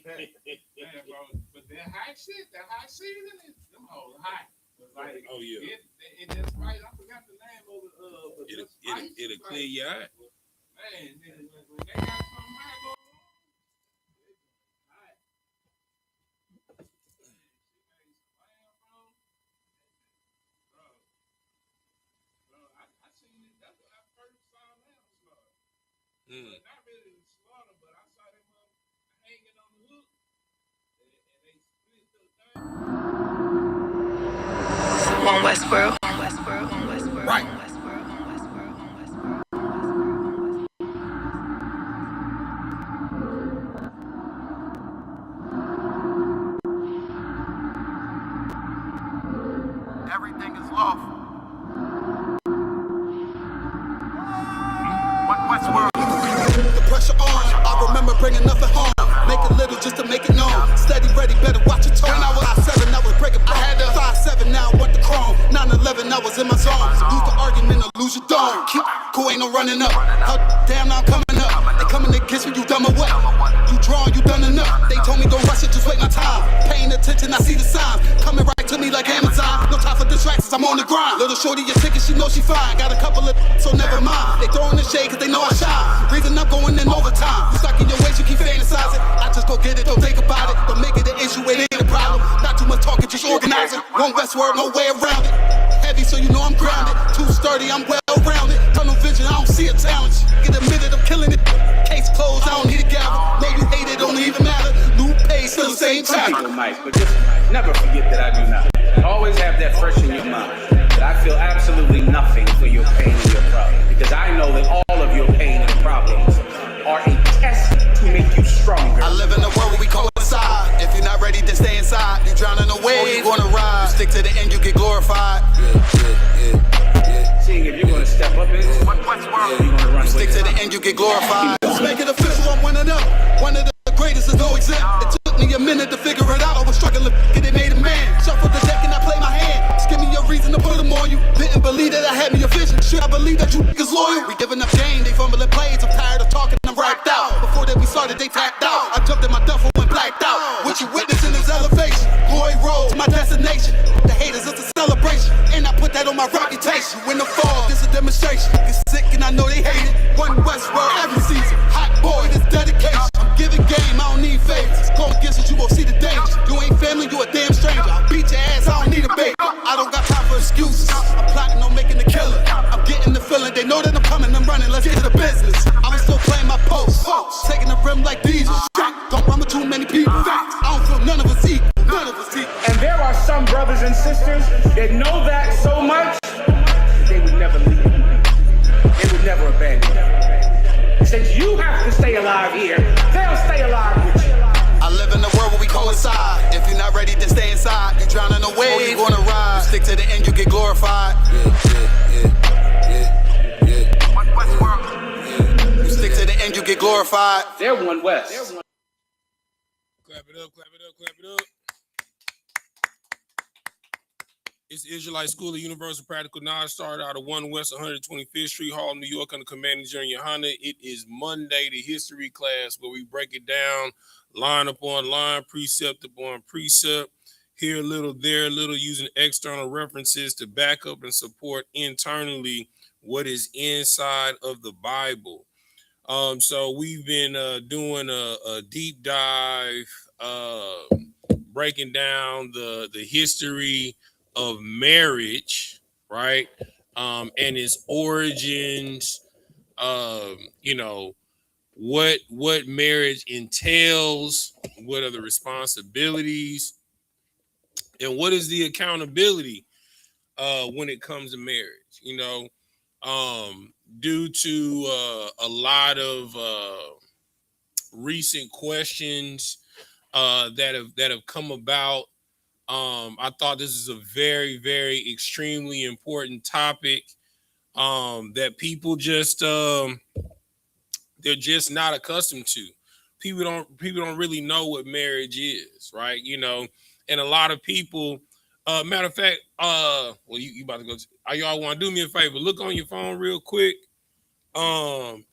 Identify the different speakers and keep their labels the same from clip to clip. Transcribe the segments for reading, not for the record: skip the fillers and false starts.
Speaker 1: Man, bro, but that hot shit, that hot season, them hoes hot. Like,
Speaker 2: oh yeah.
Speaker 1: And that's right. I forgot the name of it.
Speaker 2: It'll clear your eye.
Speaker 1: Man, when they got something hot going on, hot. Bro, I seen it. That's when I first saw manslaughter. Not really slaughter, but I saw them hanging on the hook, and they split the thing.
Speaker 3: On Westboro.
Speaker 2: Right.
Speaker 4: Everything is lawful. Westworld. The pressure on. I remember bringing nothing home. Make a little just to make it known. Steady, ready, better watch your tone. When I was 5'7", I was breaking bone. I had 5'7", now I want the chrome. 9/11, I was in my zone. Lose the argument or lose your dome. Cool, ain't no running up. Damn, now I'm coming up. They coming to kiss me, you dumb or what? You drawn, you done enough. They told me don't rush it, just wait my time. Paying attention, I see the signs. Coming right to me like Amazon. No time for distractions, I'm on the grind. Little shorty, your ticket, she knows she fine. Got a couple of so never mind. They throwing the shade cause they know I shine. Reason I'm going in overtime. You stuck in your ways, you keep fantasizing. I just go get it, don't think about it. Don't make it an issue, it ain't a problem. Not too much talking, just organizing. One Westward, no way around it. Heavy, so you know I'm grounded. Too sturdy, I'm well rounded. Tunnel vision, I don't see a challenge. Get admitted, I'm killing it. Case closed, I don't need a gavel. Know you hate it, don't even matter. New page, still the same time.
Speaker 5: But just never forget that I do not. Always have that fresh in your mind. That I feel absolutely nothing for your pain and your problem. Because I know that all of your pain and problems are a test to make you stronger.
Speaker 4: I live in a world where we coincide. If you're not ready, then stay inside. You drowning away, you gonna ride. You stick to the end, you get glorified.
Speaker 5: Seeing if you're gonna step up in it, you're gonna run.
Speaker 4: You stick to the end, you get glorified. Let's make it official, I'm winning up. One of the greatest is no exempt. It took me a minute to figure it out. I was struggling, get it made a man. Shuffle the deck and I play my hand. Just give me a reason to put them on you. Didn't believe that I had me a vision. Should I believe that you niggas loyal? We giving up game, they fumbling plays. I'm tired of talking, I'm racked out. Before that we started, they tapped out. I jumped in my duffel and blacked out. What you witnessing is elevation. Glory road to my destination. The haters, it's a celebration. And I put that on my reputation. When the fall, this a demonstration. Get sick and I know they hate it. One Westworld every season. Hot boy, this dedication. I'm giving game, I don't need favors. Go against it, you won't see the danger. You ain't family, you a damn stranger. I'll beat your ass, I don't need a bait. I don't got time for excuses. I'm plotting on making the killer. I'm getting the feeling, they know that I'm coming, I'm running, let's get to the business. I'm still playing my post, taking the rim like Jesus. Don't run with too many people. I don't feel none of us equal, none of us equal.
Speaker 5: And there are some brothers and sisters that know that so much, they would never leave you. They would never abandon you. Since you have to stay alive here, they'll stay alive with you.
Speaker 4: I live in a world where we coincide. If you're not ready, then stay inside. You drowning away, you gonna ride. You stick to the end, you get glorified. You stick to the end, you get glorified.
Speaker 5: They're one West.
Speaker 2: Clap it up, clap it up, clap it up. It's the Israelite School of Universal Practical Knowledge, started out of 1 West 125th Street, Harlem, New York, under commanding General YAHANNA. It is Monday, the history class, where we break it down line upon line, precept upon precept, here a little, there a little, using external references to back up and support internally what is inside of the Bible. So we've been doing a deep dive, breaking down the history of marriage, right? And its origins, what marriage entails, what are the responsibilities, and what is the accountability when it comes to marriage, due to a lot of recent questions that have come about. I thought this is a very, very extremely important topic that people just they're just not accustomed to. People don't really know what marriage is, right? And a lot of people, matter of fact, you about to go. Y'all want to do me a favor? Look on your phone real quick, and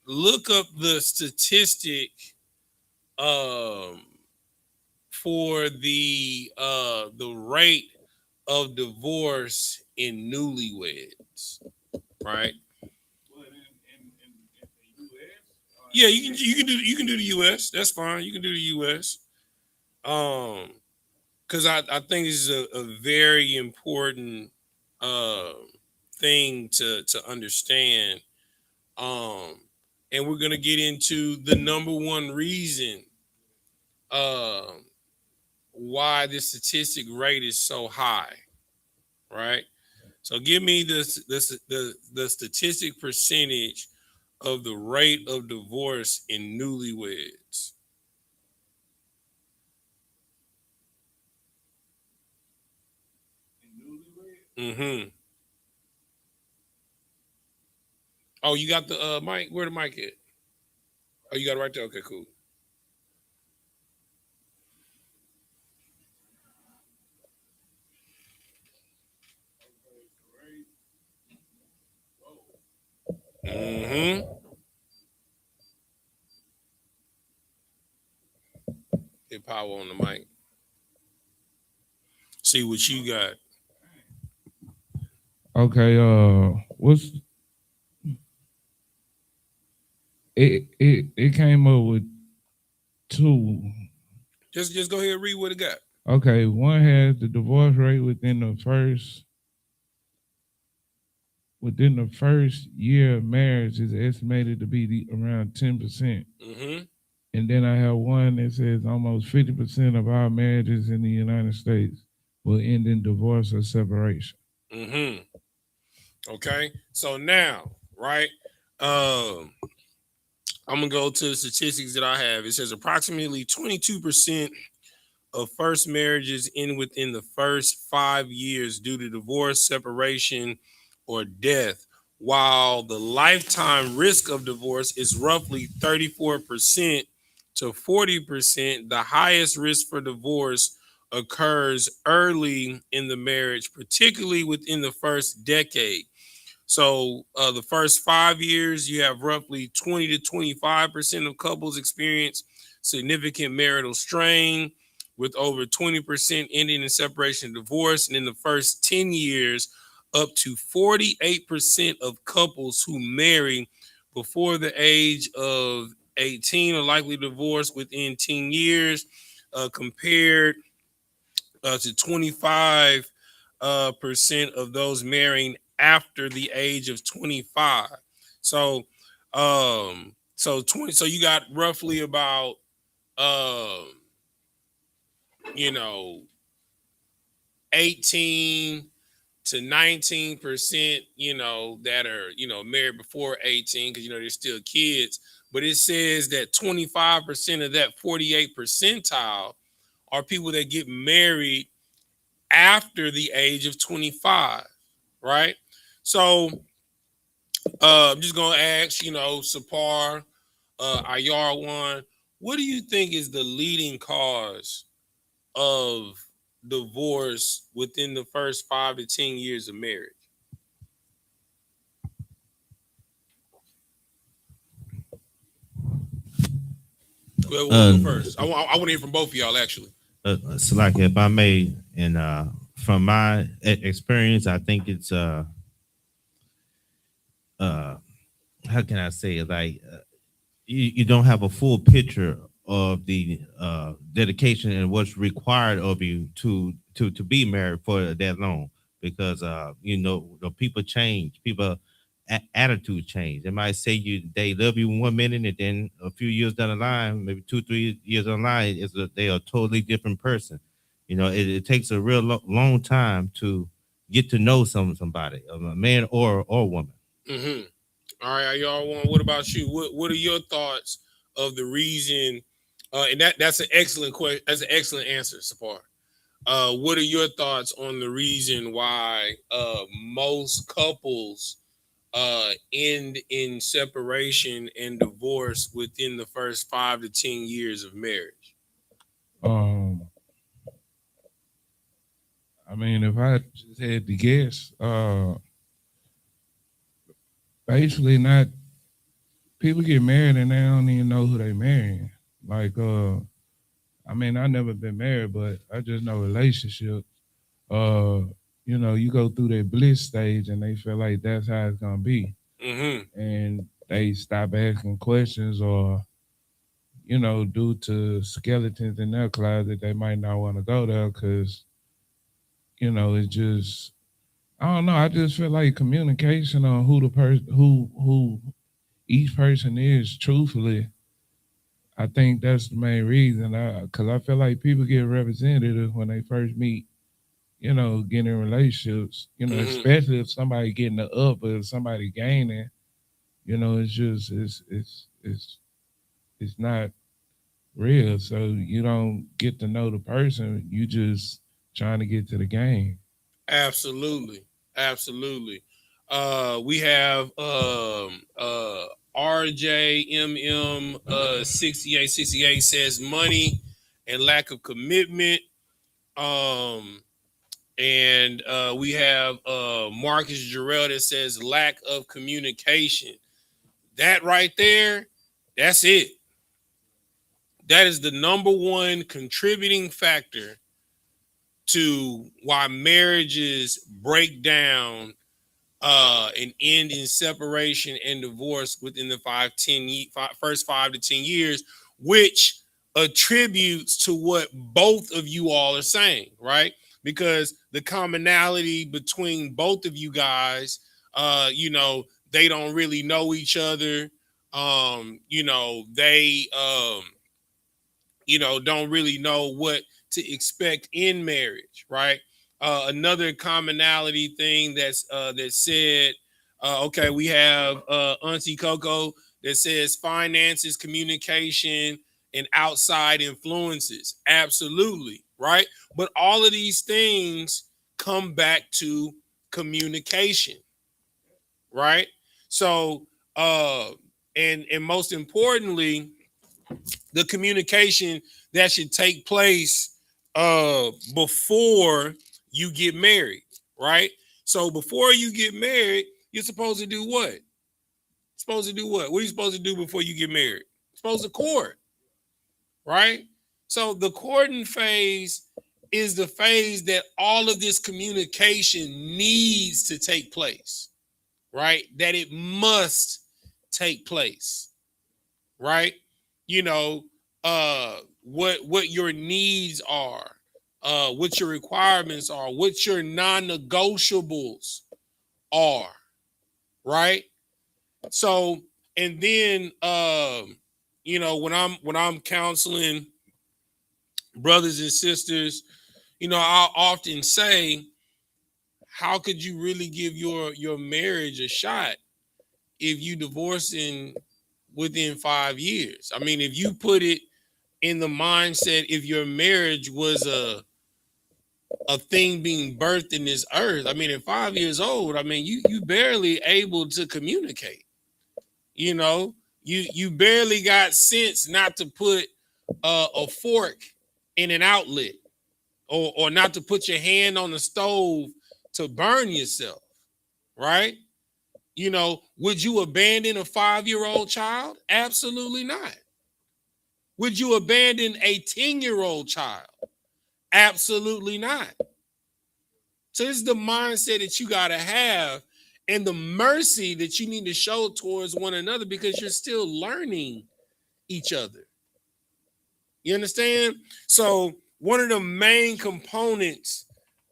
Speaker 2: look up the statistic for the rate of divorce in newlyweds, right?
Speaker 1: Well, in the U.S.
Speaker 2: Yeah, you can do the U.S. That's fine. You can do the U.S. Because I think this is a very important thing to understand. And we're gonna get into the number one reason why this statistic rate is so high, right? So give me the statistic percentage of the rate of divorce in newlyweds. Mm-hmm. Oh, you got the mic? Where the mic at? Oh, you got it right there. Okay, cool. Mm-hmm. Hit power on the mic. See what you got.
Speaker 3: Okay, what's it came up with two.
Speaker 2: Just go ahead and read what it got.
Speaker 3: Okay, one has the divorce rate within the first year of marriage is estimated to be around 10%.
Speaker 2: Mm-hmm.
Speaker 3: And then I have one that says almost 50% of our marriages in the United States will end in divorce or separation.
Speaker 2: Mm-hmm. Okay. So now, right? I'm gonna go to the statistics that I have. It says approximately 22% of first marriages end within the first 5 years due to divorce, separation, or death, while the lifetime risk of divorce is roughly 34% to 40%. The highest risk for divorce occurs early in the marriage, particularly within the first decade. So the first 5 years, you have roughly 20 to 25% of couples experience significant marital strain, with over 20% ending in separation and divorce. And in the first 10 years, up to 48% of couples who marry before the age of 18 are likely to divorce within 10 years, compared to 25 percent of those marrying after the age of 25. So so 20, so you got roughly about um you know 18 to 19%, that are, married before 18, because they're still kids. But it says that 25% of that 48 percentile are people that get married after the age of 25, right? So I'm just gonna ask, Sapar, IR1, what do you think is the leading cause of divorce within the first 5 to 10 years of marriage? Whoever wants to go first. I want to hear from both of y'all, actually.
Speaker 6: So, like, if I may, and from my experience, I think it's how can I say it? Like, you don't have a full picture of the dedication and what's required of you to be married for that long, because the people change, people attitude change. They might say they love you 1 minute, and then a few years down the line, maybe 2-3 years down the line, they are a totally different person. It takes a real long time to get to know somebody, a man or woman.
Speaker 2: Mm-hmm. All right, y'all want? What about you? What are your thoughts of the reason? And that's an excellent question. That's an excellent answer, Sapar. What are your thoughts on the reason why most couples end in separation and divorce within the first 5 to 10 years of marriage?
Speaker 3: I mean, if I just had to guess, basically not people get married and they don't even know who they marrying. Like, I mean, I never been married, but I just know relationships. Uh, you know, you go through that bliss stage, and they feel like that's how it's gonna be, and they stop asking questions, or you know, due to skeletons in their closet, they might not want to go there because you know it's just I don't know. I just feel like communication on who the person who each person is truthfully. I think that's the main reason. Because I feel like people get representative when they first meet. You know, getting in relationships. You know, especially if somebody getting the up or if somebody gaining. You know, it's just it's not real. So you don't get to know the person. You just trying to get to the game.
Speaker 2: Absolutely. We have RJMM 6868 says money and lack of commitment. And we have Marcus Jarrell that says lack of communication. That right there, that's it. That is the number one contributing factor to why marriages break down and end in separation and divorce within the first 5 to 10 years, which attributes to what both of you all are saying, right? Because the commonality between both of you guys, you know, they don't really know each other. You know, they you know, don't really know what to expect in marriage, right? Another commonality thing that's that said, okay, we have Auntie Coco that says finances, communication, and outside influences. Absolutely, right? But all of these things come back to communication, right? So, and most importantly, the communication that should take place before you get married, right? So before you get married, you're supposed to do what? Supposed to do what? What are you supposed to do before you get married? You're supposed to court, right? So the courting phase is the phase that all of this communication needs to take place, right? That it must take place, right? You know, what your needs are, what your requirements are, what your non-negotiables are, right? So, and then you know, when I'm counseling brothers and sisters, you know, I'll often say, how could you really give your marriage a shot if you divorcing within 5 years? I mean, if you put it in the mindset, if your marriage was a thing being birthed in this earth, I mean, at 5 years old, I mean, you barely able to communicate. You know, you barely got sense not to put a fork in an outlet, or not to put your hand on the stove to burn yourself, right? You know, would you abandon a 5-year-old child? Absolutely not. Would you abandon a 10-year-old child? Absolutely not. So it's the mindset that you got to have, and the mercy that you need to show towards one another, because you're still learning each other. You understand? So one of the main components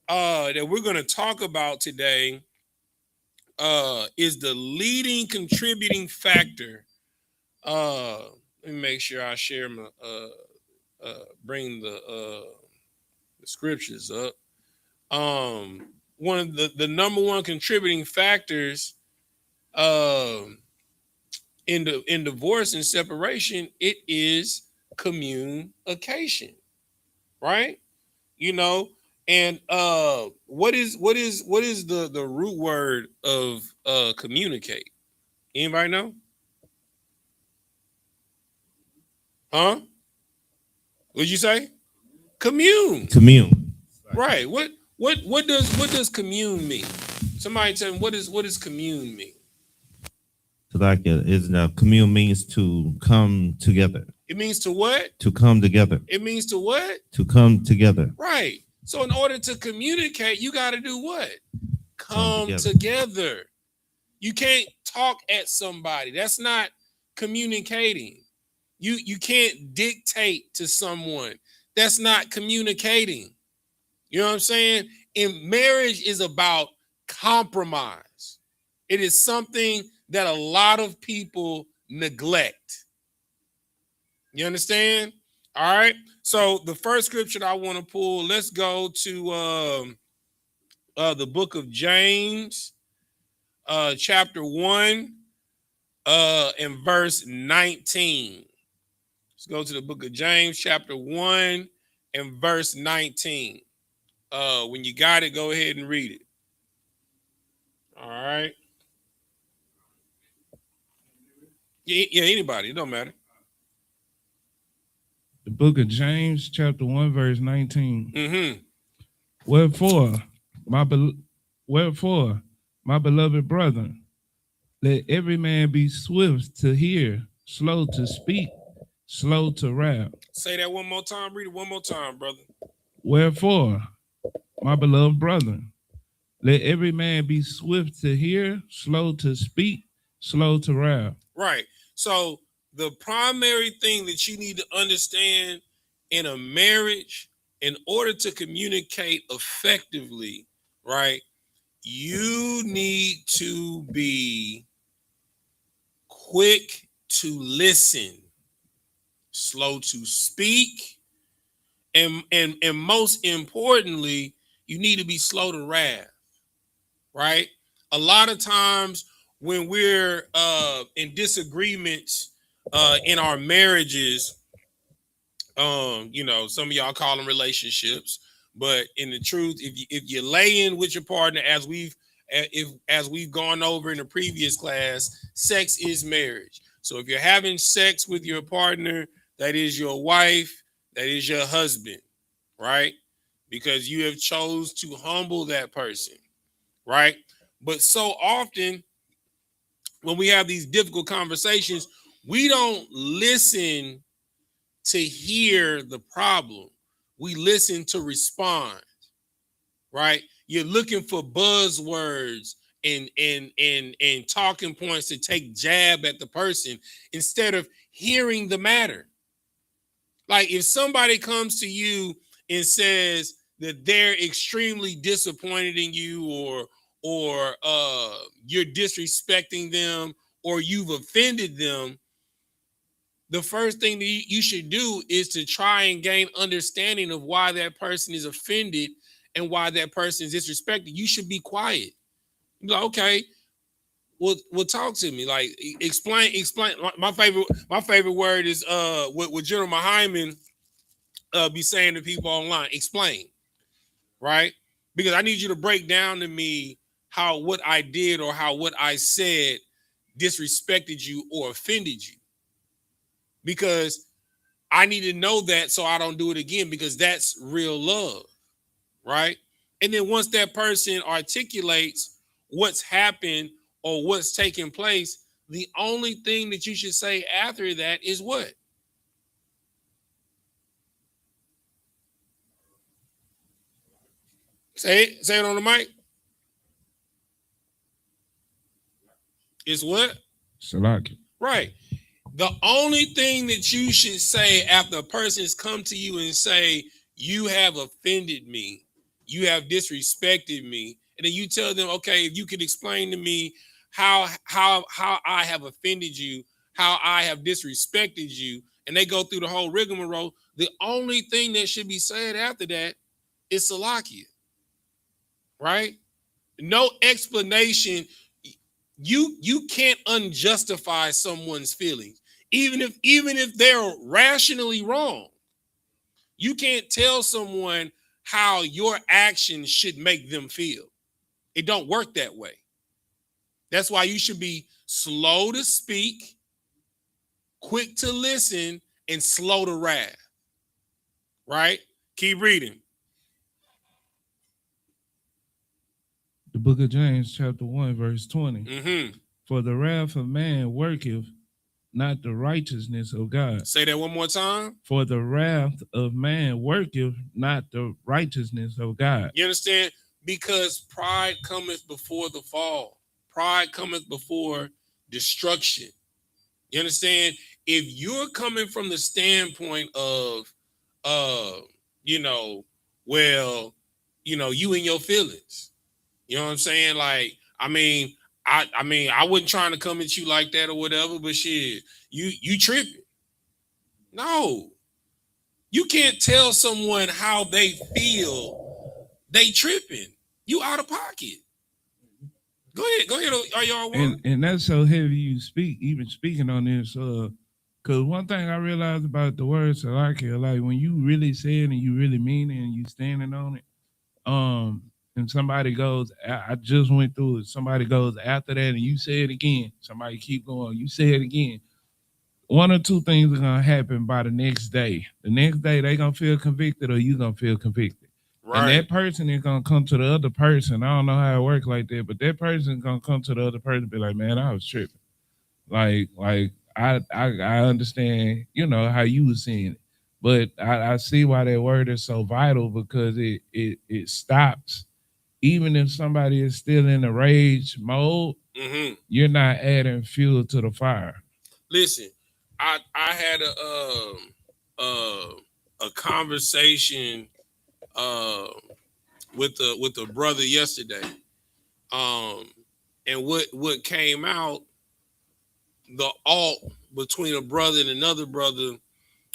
Speaker 2: that we're going to talk about today is the leading contributing factor. Let me make sure I share my bring the scriptures up. One of the number one contributing factors in divorce and separation, it is communication, right? You know, and what is the root word of communicate? Anybody know? Huh? What'd you say? Commune. Right. What does commune mean? Somebody tell me, what does commune mean?
Speaker 6: So like commune means to come together.
Speaker 2: It means to what?
Speaker 6: To come together.
Speaker 2: It means to what?
Speaker 6: To come together.
Speaker 2: Right. So in order to communicate, you got to do what? Come
Speaker 6: together.
Speaker 2: together. You can't talk at somebody. That's not communicating. You can't dictate to someone. That's not communicating. You know what I'm saying? And marriage is about compromise. It is something that a lot of people neglect. You understand? All right. So the first scripture I want to pull, let's go to the book of James, chapter 1, and verse 19. Let's go to the book of James, chapter 1, and verse 19. When you got it, go ahead and read it. All right. Yeah, anybody. It don't matter.
Speaker 3: The book of James, chapter 1, verse 19.
Speaker 2: Mm-hmm.
Speaker 3: Wherefore, my beloved brethren, let every man be swift to hear, slow to speak, slow to wrath.
Speaker 2: Say that one more time. Read it one more time, brother.
Speaker 3: Wherefore, my beloved brethren, let every man be swift to hear, slow to speak, slow to wrath.
Speaker 2: Right. So the primary thing that you need to understand in a marriage, in order to communicate effectively, right, you need to be quick to listen, slow to speak, and most importantly, you need to be slow to wrath, right? A lot of times when we're in disagreements in our marriages, you know, some of y'all call them relationships, but in the truth, if you lay in with your partner, as we've gone over in the previous class, sex is marriage. So if you're having sex with your partner, that is your wife, that is your husband, right? Because you have chose to humble that person, right? But so often when we have these difficult conversations, we don't listen to hear the problem. We listen to respond, right? You're looking for buzzwords and talking points to take jab at the person instead of hearing the matter. Like if somebody comes to you and says that they're extremely disappointed in you, or you're disrespecting them, or you've offended them, the first thing that you should do is to try and gain understanding of why that person is offended and why that person is disrespected. You should be quiet. You're like, okay, well, talk to me. Like, explain. My favorite word is what General Hyman be saying to people online. Explain, right? Because I need you to break down to me how what I did or how what I said disrespected you or offended you. Because I need to know that so I don't do it again, because that's real love, right? And then once that person articulates what's happened or what's taking place, the only thing that you should say after that is what? Say it on the mic. It's what?
Speaker 3: Salaki.
Speaker 2: Right. The only thing that you should say after a person has come to you and say, you have offended me, you have disrespected me, and then you tell them, okay, if you could explain to me how I have offended you, how I have disrespected you, and they go through the whole rigmarole, the only thing that should be said after that is Salakia, right? No explanation. You can't unjustify someone's feelings, even if they're rationally wrong. You can't tell someone how your actions should make them feel. It don't work that way. That's why you should be slow to speak, quick to listen, and slow to wrath. Right? Keep reading.
Speaker 3: The book of James, chapter 1, verse 20.
Speaker 2: Mm-hmm.
Speaker 3: For the wrath of man worketh not the righteousness of God.
Speaker 2: Say that one more time.
Speaker 3: For the wrath of man worketh not the righteousness of God.
Speaker 2: You understand? Because pride cometh before the fall. Pride cometh before destruction. You understand? If you're coming from the standpoint of, well, you and your feelings, you know what I'm saying? Like, I wasn't trying to come at you like that or whatever, but shit, you tripping. No, you can't tell someone how they feel. They tripping. You out of pocket. Go ahead. Are y'all one?
Speaker 3: And that's so heavy you speak, even speaking on this. Cause one thing I realized about the word Salakia, like when you really say it and you really mean it and you standing on it, and somebody goes, I just went through it. Somebody goes after that and you say it again. Somebody keep going, you say it again. One or two things are gonna happen by the next day. The next day they gonna feel convicted or you gonna feel convicted. Right. And that person is gonna come to the other person. I don't know how it works like that, but that person is gonna come to the other person and be like, man, I was tripping. Like I understand, how you was seeing it. But I see why that word is so vital because it stops. Even if somebody is still in a rage mode, you're not adding fuel to the fire.
Speaker 2: Listen, I had a conversation with a brother yesterday. And what came out, the alt between a brother and another brother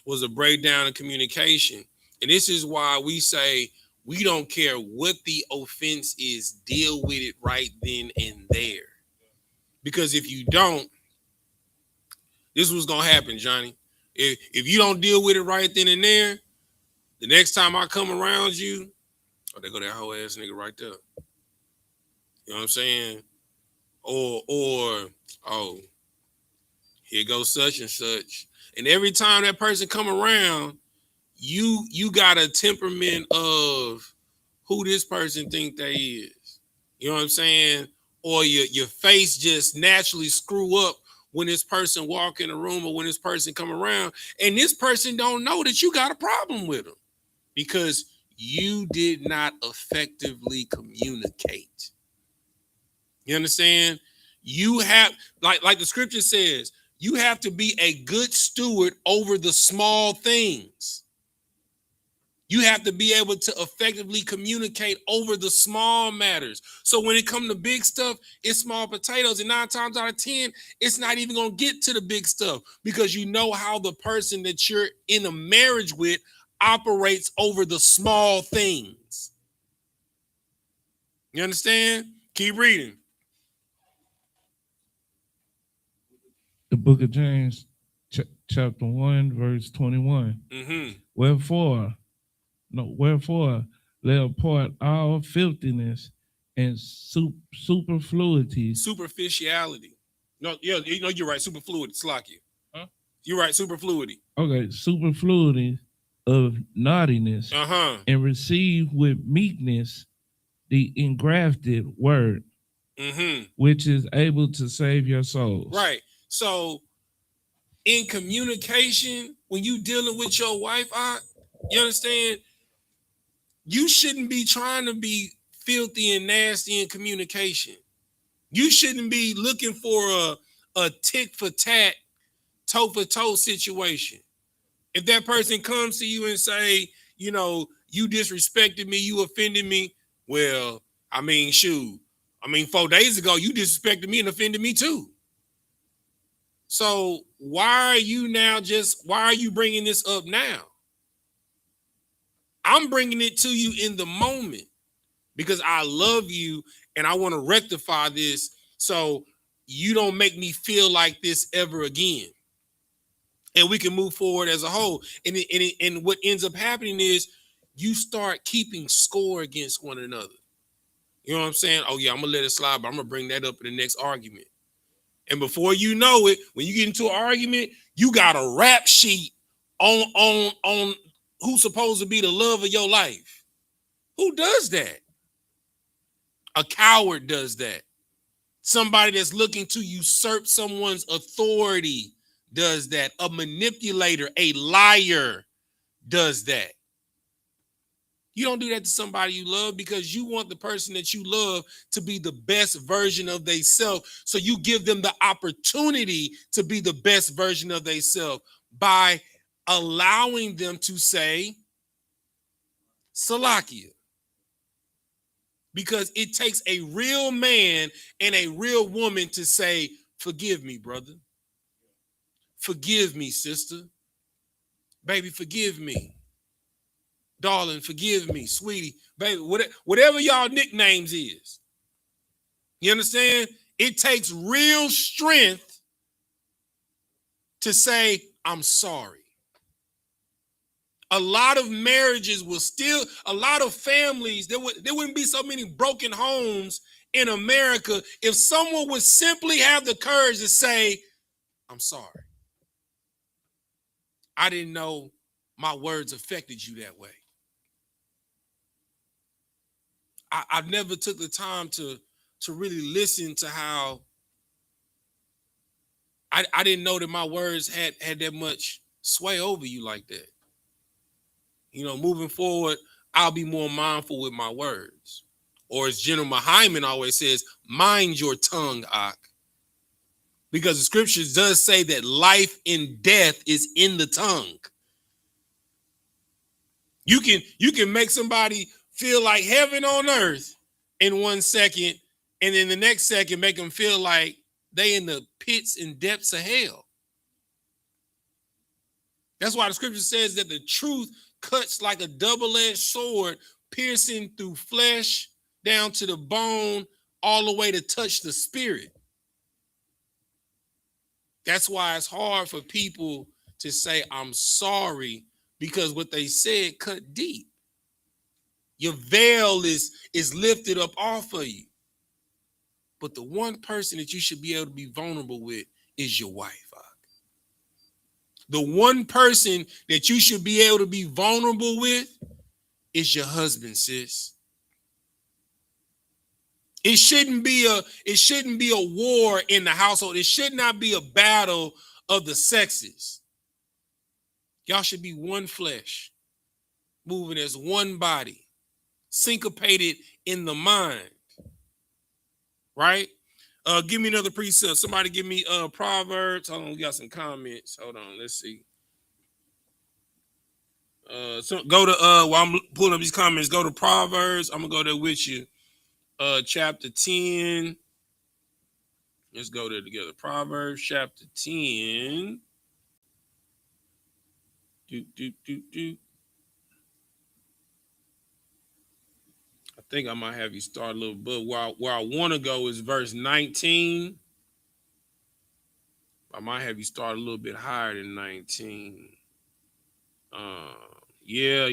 Speaker 2: was a breakdown in communication. And this is why we say we don't care what the offense is, deal with it right then and there. Because if you don't, this was gonna happen, Johnny. If you don't deal with it right then and there, the next time I come around you, there go that whole ass nigga right there. You know what I'm saying? Or here goes such and such. And every time that person come around, you got a temperament of who this person think they is. You know what I'm saying? Or your face just naturally screw up when this person walk in a room or when this person come around, and this person don't know that you got a problem with them because you did not effectively communicate. You understand? You have, like the scripture says, you have to be a good steward over the small things. You have to be able to effectively communicate over the small matters. So when it comes to big stuff, it's small potatoes. And 9 times out of 10, it's not even going to get to the big stuff because you know how the person that you're in a marriage with operates over the small things. You understand? Keep reading.
Speaker 3: The book of James, chapter 1, verse 21. Wherefore, lay apart all filthiness and superfluity.
Speaker 2: Superficiality. No, yeah, you're right. Superfluity. Slack you. Huh? You're right. Superfluity.
Speaker 3: Okay, superfluity of naughtiness. And receive with meekness the engrafted word, which is able to save your souls.
Speaker 2: Right. So, in communication, when you dealing with your wife, you understand? You shouldn't be trying to be filthy and nasty in communication. You shouldn't be looking for a tick for tat, toe for toe situation. If that person comes to you and say, you disrespected me, you offended me, well, shoot. 4 days ago, you disrespected me and offended me too. So why are you bringing this up now? I'm bringing it to you in the moment because I love you and I want to rectify this so you don't make me feel like this ever again. And we can move forward as a whole. And what ends up happening is you start keeping score against one another. You know what I'm saying? Oh yeah, I'm gonna let it slide, but I'm gonna bring that up in the next argument. And before you know it, when you get into an argument, you got a rap sheet on who's supposed to be the love of your life. Who does that? A coward does that. Somebody that's looking to usurp someone's authority does that. A manipulator, a liar does that. You don't do that to somebody you love because you want the person that you love to be the best version of themselves. So you give them the opportunity to be the best version of themselves by allowing them to say Salakia. Because it takes a real man and a real woman to say, forgive me, brother. Forgive me, sister. Baby, forgive me. Darling, forgive me, sweetie, baby, whatever y'all nicknames is. You understand? It takes real strength to say, I'm sorry. A lot of marriages will still, a lot of families, there wouldn't be so many broken homes in America if someone would simply have the courage to say, I'm sorry. I didn't know my words affected you that way. I've never took the time to really listen to how I didn't know that my words had that much sway over you like that. You know, moving forward, I'll be more mindful with my words. Or as General Hyman always says, mind your tongue, Ak. Because the scriptures does say that life and death is in the tongue. You can make somebody feel like heaven on earth in 1 second, and then the next second make them feel like they in the pits and depths of hell. That's why the scripture says that the truth cuts like a double-edged sword, piercing through flesh down to the bone, all the way to touch the spirit. That's why it's hard for people to say, I'm sorry, because what they said cut deep. Your veil is lifted up off of you. But the one person that you should be able to be vulnerable with is your wife. The one person that you should be able to be vulnerable with is your husband, sis. It shouldn't be a war in the household. It should not be a battle of the sexes. Y'all should be one flesh, moving as one body, syncopated in the mind. Right? Give me another precept. Somebody give me Proverbs. Hold on, we got some comments. Hold on, let's see. So go to while I'm pulling up these comments, go to Proverbs. I'm gonna go there with you. Chapter 10. Let's go there together. Proverbs chapter 10. I think I might have you start a little bit. Where I want to go is verse 19. I might have you start a little bit higher than 19. Yeah.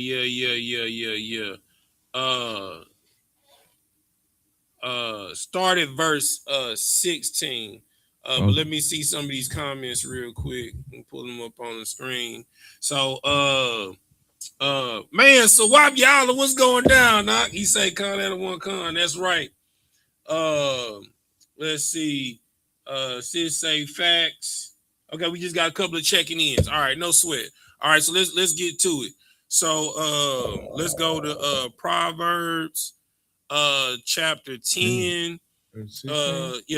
Speaker 2: Start at verse 16. But let me see some of these comments real quick and pull them up on the screen. So man, so YAHANNA, y'all, what's going down? Nah? He say con out of one con. That's right. Let's see. Sis say facts. Okay, we just got a couple of checking ins. All right, no sweat. All right, so let's get to it. So let's go to Proverbs chapter 10.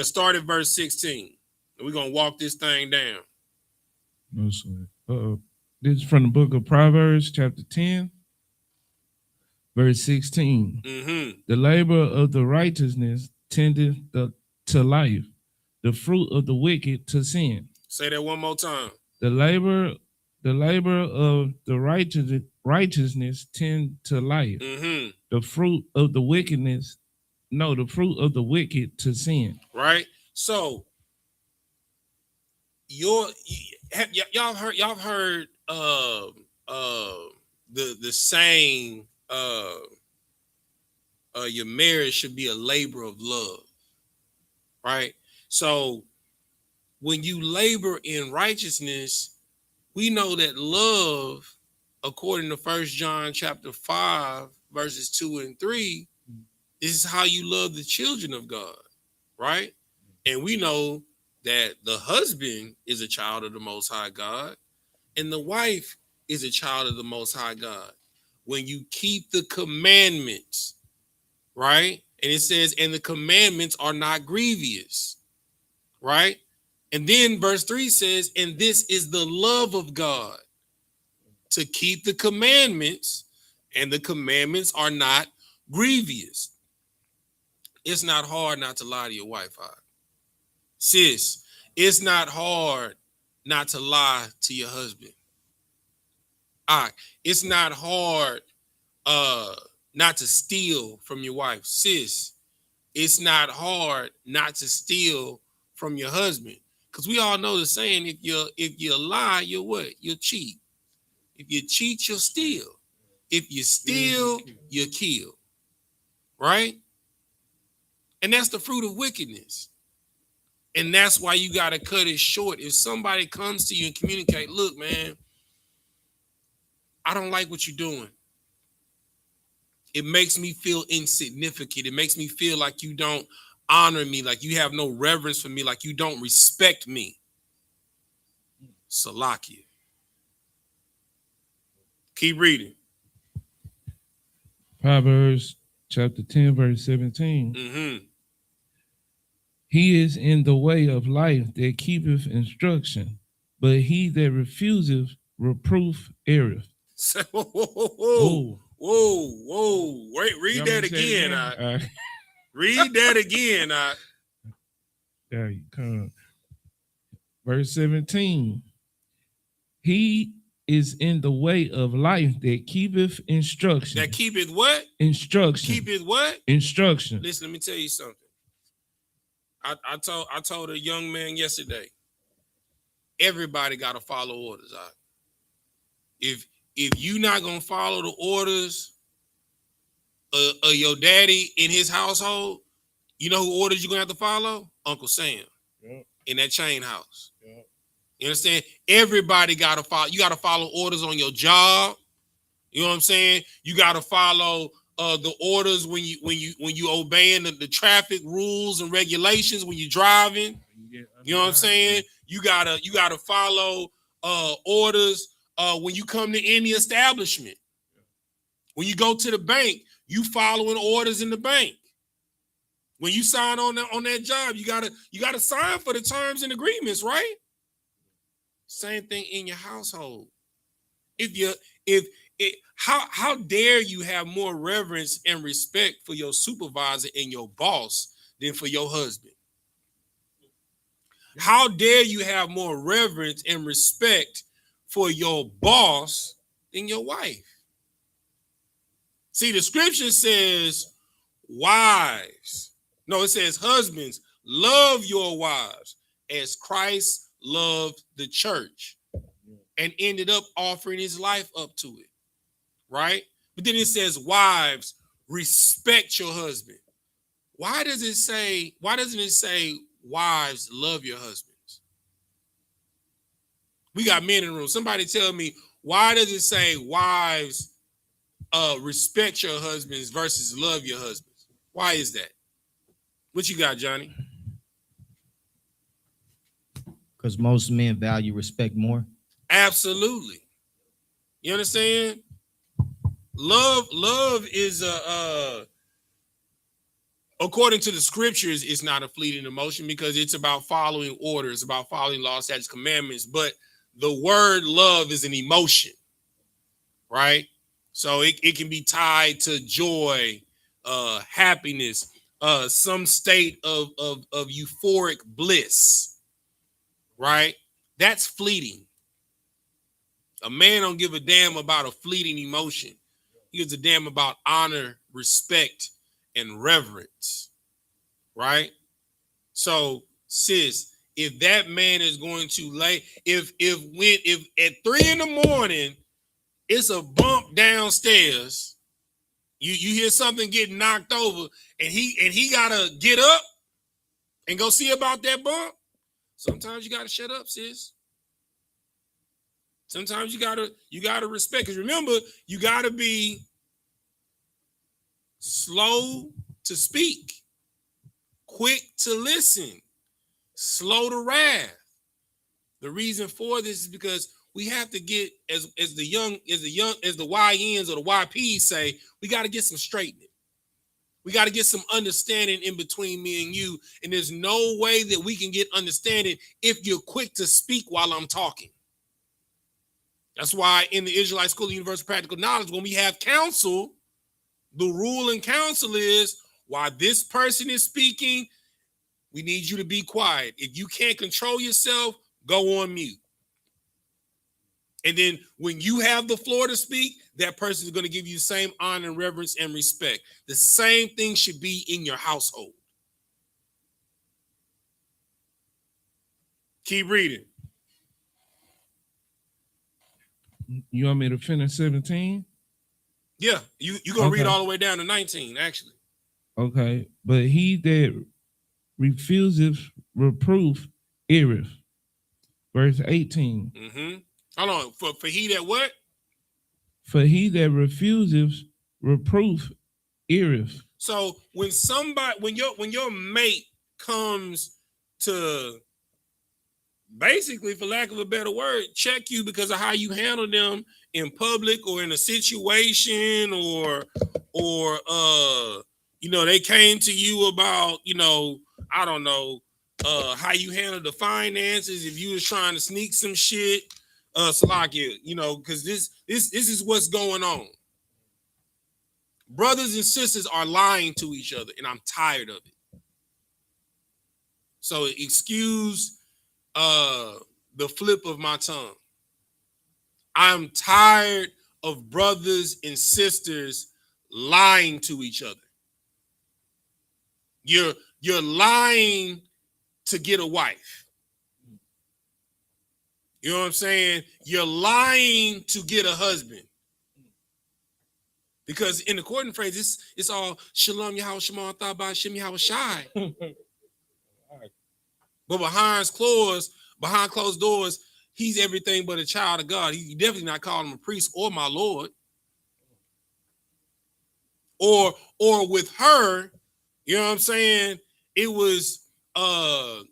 Speaker 2: Start at verse 16. We're gonna walk this thing down.
Speaker 3: No sweat. This is from the book of Proverbs, chapter 10, verse 16.
Speaker 2: Mm-hmm.
Speaker 3: The labor of the righteousness tendeth to life, the fruit of the wicked to sin.
Speaker 2: Say that one more time.
Speaker 3: The labor of the righteousness tend to life.
Speaker 2: Mm-hmm.
Speaker 3: The fruit of the fruit of the wicked to sin.
Speaker 2: Right. So y'all heard the saying your marriage should be a labor of love. Right. So when you labor in righteousness, we know that love, according to 1 John chapter 5, verses 2 and 3, is how you love the children of God, right? And we know that the husband is a child of the Most High God and the wife is a child of the Most High God. When you keep the commandments, right? And it says, and the commandments are not grievous, right? And then verse 3 says, and this is the love of God, to keep the commandments, and the commandments are not grievous. It's not hard not to lie to your wife, sis. It's not hard not to lie to your husband. It's not hard not to steal from your wife, sis. It's not hard not to steal from your husband, because we all know the saying: if you lie, you'll what? You'll cheat. If you cheat, you'll steal. If you steal, you kill. Right? And that's the fruit of wickedness. And that's why you got to cut it short. If somebody comes to you and communicate, look, man, I don't like what you're doing. It makes me feel insignificant. It makes me feel like you don't honor me, like you have no reverence for me, like you don't respect me. Salakia. Keep reading.
Speaker 3: Proverbs chapter 10, verse 17.
Speaker 2: Mm-hmm.
Speaker 3: He is in the way of life that keepeth instruction, but he that refuseth reproof erreth.
Speaker 2: Whoa. Wait, read that again. Read that again.
Speaker 3: There you come. Verse 17. He is in the way of life that keepeth instruction.
Speaker 2: That keepeth what?
Speaker 3: Instruction.
Speaker 2: Keepeth what? Instruction. Listen, let me tell you something. I told a young man yesterday, everybody got to follow orders. If you not gonna follow the orders of your daddy in his household, you know who orders you're gonna have to follow? Uncle Sam. Yep. In that chain house. Yep. You understand? Everybody gotta follow. You gotta follow orders on your job. You know what I'm saying? You gotta follow the orders when you obeying the traffic rules and regulations when you're driving. You know what I'm saying? You gotta follow orders when you come to any establishment. When you go to the bank, you following orders in the bank. When you sign on that job, you gotta sign for the terms and agreements, right? Same thing in your household. How dare you have more reverence and respect for your supervisor and your boss than for your husband? How dare you have more reverence and respect for your boss than your wife? See, the scripture says, wives. No, it says, husbands, love your wives as Christ loved the church and ended up offering his life up to it. Right? But then it says, wives, respect your husband. Why doesn't it say, wives, love your husbands? We got men in the room. Somebody tell me, why does it say, wives, respect your husbands versus love your husbands? Why is that? What you got, Johnny?
Speaker 7: Because most men value respect more.
Speaker 2: Absolutely. You understand? Love is according to the scriptures, it's not a fleeting emotion because it's about following orders, about following laws, statutes, commandments. But the word love is an emotion, right? So it can be tied to joy, happiness, some state of euphoric bliss, right? That's fleeting. A man don't give a damn about a fleeting emotion. He gives a damn about honor, respect, and reverence, right? So, sis, if that man is going to lay, if at 3 a.m, it's a bump downstairs, you hear something getting knocked over, and he gotta get up and go see about that bump. Sometimes you gotta shut up, sis. Sometimes you gotta respect. Because remember, you gotta be slow to speak, quick to listen, slow to wrath. The reason for this is because we have to get, as the YNs or the YPs say, we got to get some straightening. We got to get some understanding in between me and you. And there's no way that we can get understanding if you're quick to speak while I'm talking. That's why in the Israelite School of Universal Practical Knowledge, when we have counsel, the rule in counsel is while this person is speaking, we need you to be quiet. If you can't control yourself, go on mute. And then when you have the floor to speak, that person is going to give you the same honor and reverence and respect. The same thing should be in your household. Keep reading.
Speaker 3: You want me to finish 17?
Speaker 2: Yeah, you're going to read all the way down to 19, actually.
Speaker 3: Okay, but he that refuses reproof erreth. Verse 18.
Speaker 2: Mm-hmm. Hold on. For he that what?
Speaker 3: For he that refuses reproof erreth.
Speaker 2: So when your mate comes to basically, for lack of a better word, check you because of how you handle them in public or in a situation, or they came to you about, I don't know, how you handle the finances, if you was trying to sneak some shit, Salakia, because this is what's going on. Brothers and sisters are lying to each other, and I'm tired of it. So excuse the flip of my tongue. I'm tired of brothers and sisters lying to each other. You're lying to get a wife. You know what I'm saying? You're lying to get a husband. Because in the courting phrase, it's all Shalom Yahweh Shema Thabah Shem Yahweh Shai. But behind closed doors, he's everything but a child of God. He definitely not calling him a priest or my Lord. Or with her, you know what I'm saying? It was a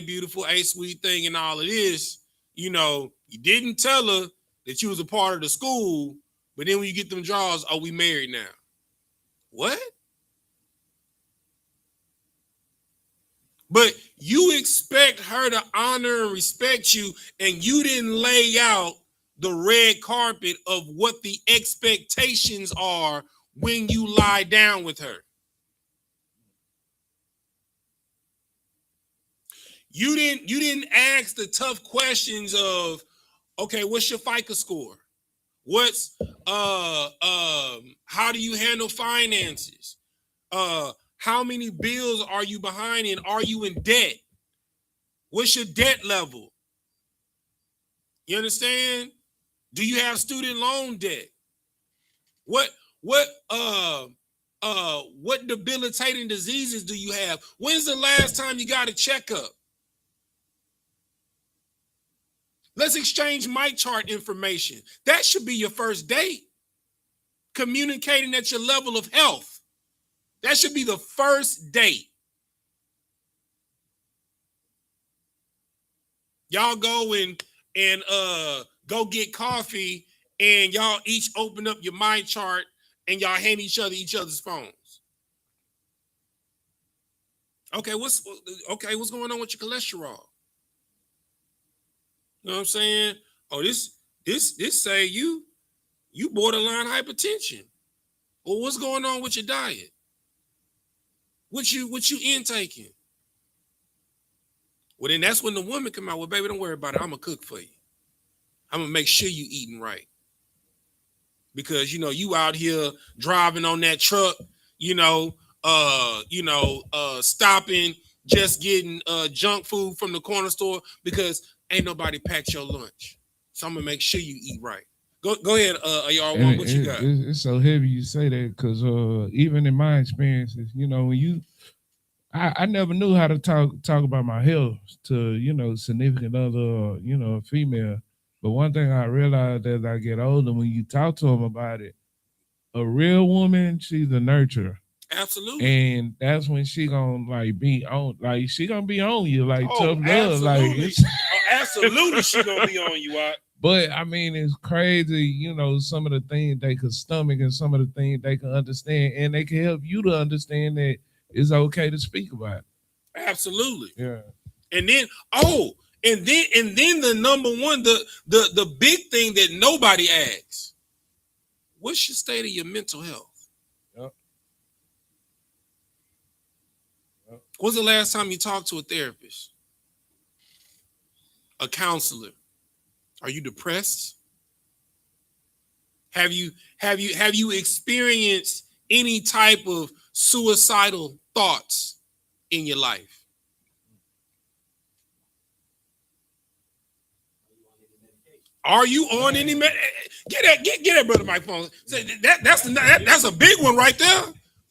Speaker 2: beautiful, a sweet thing and all it is. You didn't tell her that you was a part of the school, but then when you get them draws, we married now. What? But you expect her to honor and respect you, and you didn't lay out the red carpet of what the expectations are when you lie down with her. You didn't ask the tough questions of, okay, what's your FICA score? What's how do you handle finances? How many bills are you behind in? Are you in debt? What's your debt level? You understand? Do you have student loan debt? What debilitating diseases do you have? When's the last time you got a checkup? Let's exchange mic chart information. That should be your first date. Communicating at your level of health. That should be the first date. Y'all go and go get coffee, and y'all each open up your mic chart and y'all hand each other's phones. Okay, what's going on with your cholesterol? You know what I'm saying? Oh, this say you borderline hypertension. Well, what's going on with your diet? What you intaking? Well, then that's when the woman come out. Well, baby, don't worry about it. I'm gonna cook for you. I'm gonna make sure you eating right. Because you out here driving on that truck, stopping, just getting junk food from the corner store because ain't nobody packed your lunch. So I'm gonna make sure you eat right. Go ahead, y'all. What you got?
Speaker 3: It's so heavy you say that because even in my experiences, when I never knew how to talk about my health to significant other, a female. But one thing I realized as I get older, when you talk to them about it, a real woman, she's a nurturer.
Speaker 2: Absolutely.
Speaker 3: And that's when she gonna like be on, like she gonna be on you, like tough love,
Speaker 2: absolutely.
Speaker 3: like it's
Speaker 2: Absolutely, she gonna be on you.
Speaker 3: But I mean, it's crazy, you know, some of the things they could stomach and some of the things they can understand, and they can help you to understand that it's okay to speak about it.
Speaker 2: Absolutely.
Speaker 3: Yeah.
Speaker 2: And then, and then the number one, the big thing that nobody asks, what's your state of your mental health?
Speaker 3: Yep.
Speaker 2: When's the last time you talked to a therapist? A counselor? Are you depressed? Have you experienced any type of suicidal thoughts in your life? Are you on any get that brother microphone? That's a big one right there.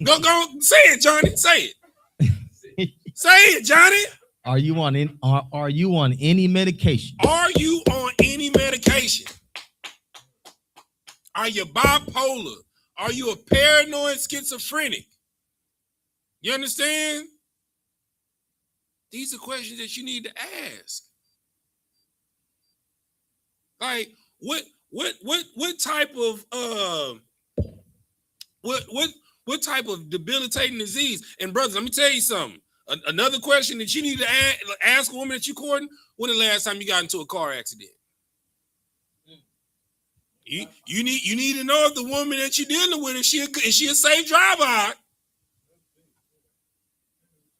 Speaker 2: Go say it, Johnny. Say it. Say it, Johnny.
Speaker 7: Are you on any medication?
Speaker 2: Are you on any medication? Are you bipolar? Are you a paranoid schizophrenic? You understand? These are questions that you need to ask. Like what type of what type of debilitating disease? And brothers, let me tell you something. Another question that you need to ask a woman that you courting: when the last time you got into a car accident? You need to know if the woman that you're dealing with is she a safe driver.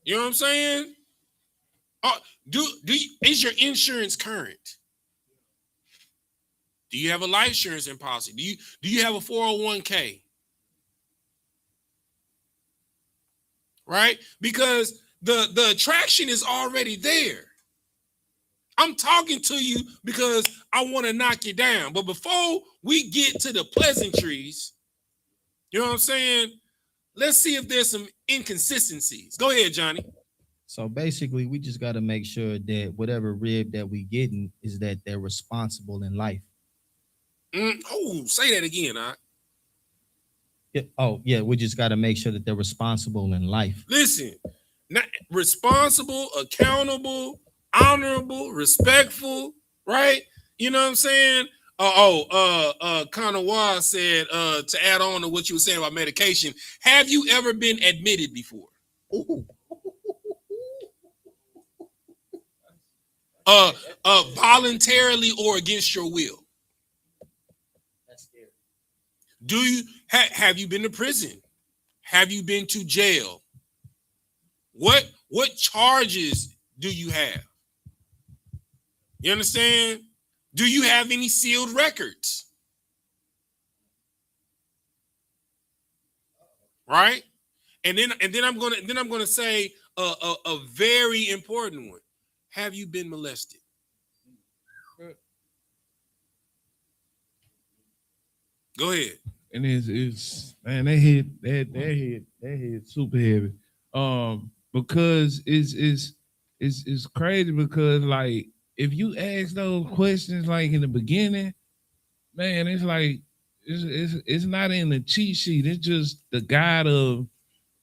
Speaker 2: You know what I'm saying? Is your insurance current? Do you have a life insurance policy? Do you have a 401k? Right? Because the attraction is already there. I'm talking to you because I want to knock you down. But before we get to the pleasantries, you know what I'm saying? Let's see if there's some inconsistencies. Go ahead, Johnny.
Speaker 7: So basically, we just got to make sure that whatever rib that we getting is that they're responsible in life.
Speaker 2: Say that again, huh?
Speaker 7: Yeah, we just got to make sure that they're responsible in life.
Speaker 2: Listen, not responsible, accountable, honorable, respectful, right? You know what I'm saying? Kanawa said, to add on to what you were saying about medication, have you ever been admitted before?
Speaker 7: Ooh.
Speaker 2: Voluntarily or against your will?
Speaker 7: That's scary.
Speaker 2: Do you have you been to prison? Have you been to jail? What charges do you have? You understand? Do you have any sealed records? Right? And then I'm gonna say a very important one. Have you been molested? Go ahead.
Speaker 3: And it's man, that hit super heavy. Because it's crazy because like if you ask those questions like in the beginning, man, it's like it's not in the cheat sheet. It's just the guide of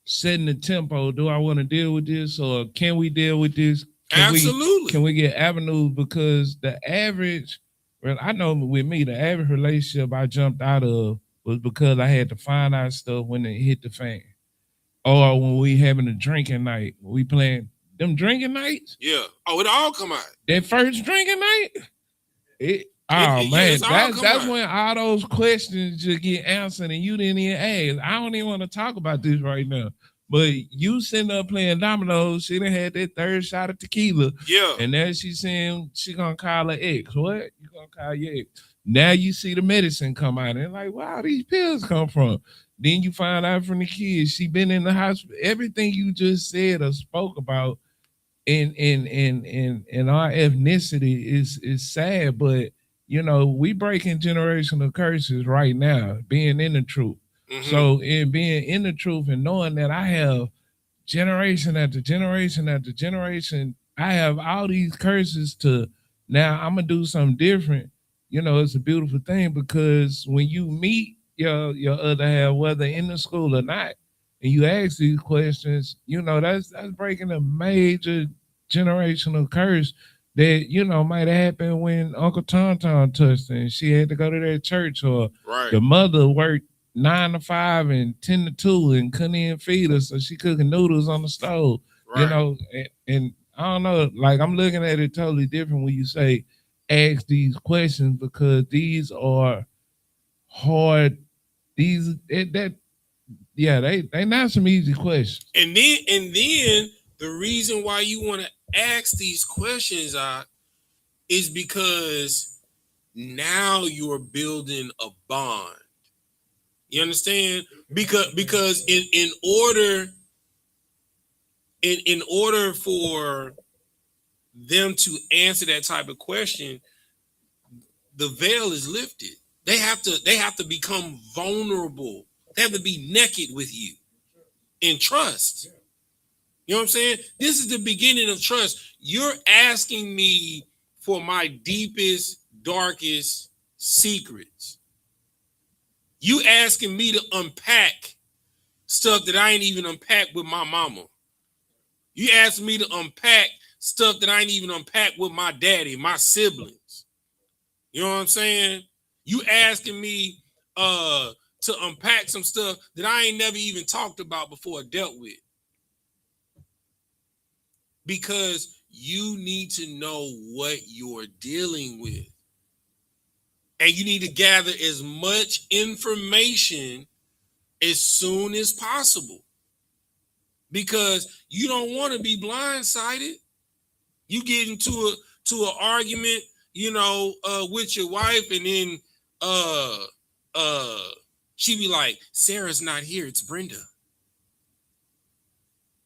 Speaker 3: setting the tempo. Do I want to deal with this or can we deal with this? Can we get avenues? Because the average, well, I know with me, the average relationship I jumped out of was because I had to find out stuff when it hit the fan. Or when we having a drinking night, we playing them drinking nights.
Speaker 2: Yeah. Oh, it all come out.
Speaker 3: That first drinking night. Man, that's when all those questions just get answered and you didn't even ask. I don't even want to talk about this right now. But you sitting up playing dominoes, she done had that third shot of tequila.
Speaker 2: Yeah.
Speaker 3: And now she's saying she gonna call her ex. What? You gonna call your ex? Now you see the medicine come out and like, where all these pills come from? Then you find out from the kids, she been in the hospital. Everything you just said or spoke about in our ethnicity is sad, but you know, we breaking generational curses right now, being in the truth. Mm-hmm. So in being in the truth and knowing that I have generation after generation after generation, I have all these curses to now I'm gonna do something different. You know, it's a beautiful thing because when you meet your other half, whether in the school or not, and you ask these questions, you know, that's breaking a major generational curse that, you know, might have happened when Uncle Tonton touched her and she had to go to that church, or
Speaker 2: Right.
Speaker 3: the mother worked 9 to 5 and 10 to 2 and couldn't even feed her, so she cooking noodles on the stove.
Speaker 2: Right.
Speaker 3: You know, and I don't know, like I'm looking at it totally different when you say ask these questions, because these are hard. These that yeah, they not some easy questions.
Speaker 2: And then the reason why you want to ask these questions is because now you're building a bond. You understand? Because in order for them to answer that type of question, the veil is lifted. They have to become vulnerable. They have to be naked with you in trust. You know what I'm saying? This is the beginning of trust. You're asking me for my deepest, darkest secrets. You asking me to unpack stuff that I ain't even unpacked with my mama. You asking me to unpack stuff that I ain't even unpacked with my daddy, my siblings. You know what I'm saying? You asking me to unpack some stuff that I ain't never even talked about before or dealt with. Because you need to know what you're dealing with. And you need to gather as much information as soon as possible. Because you don't want to be blindsided. You get into an argument, you know, with your wife, and then she be like, Sarah's not here, it's Brenda.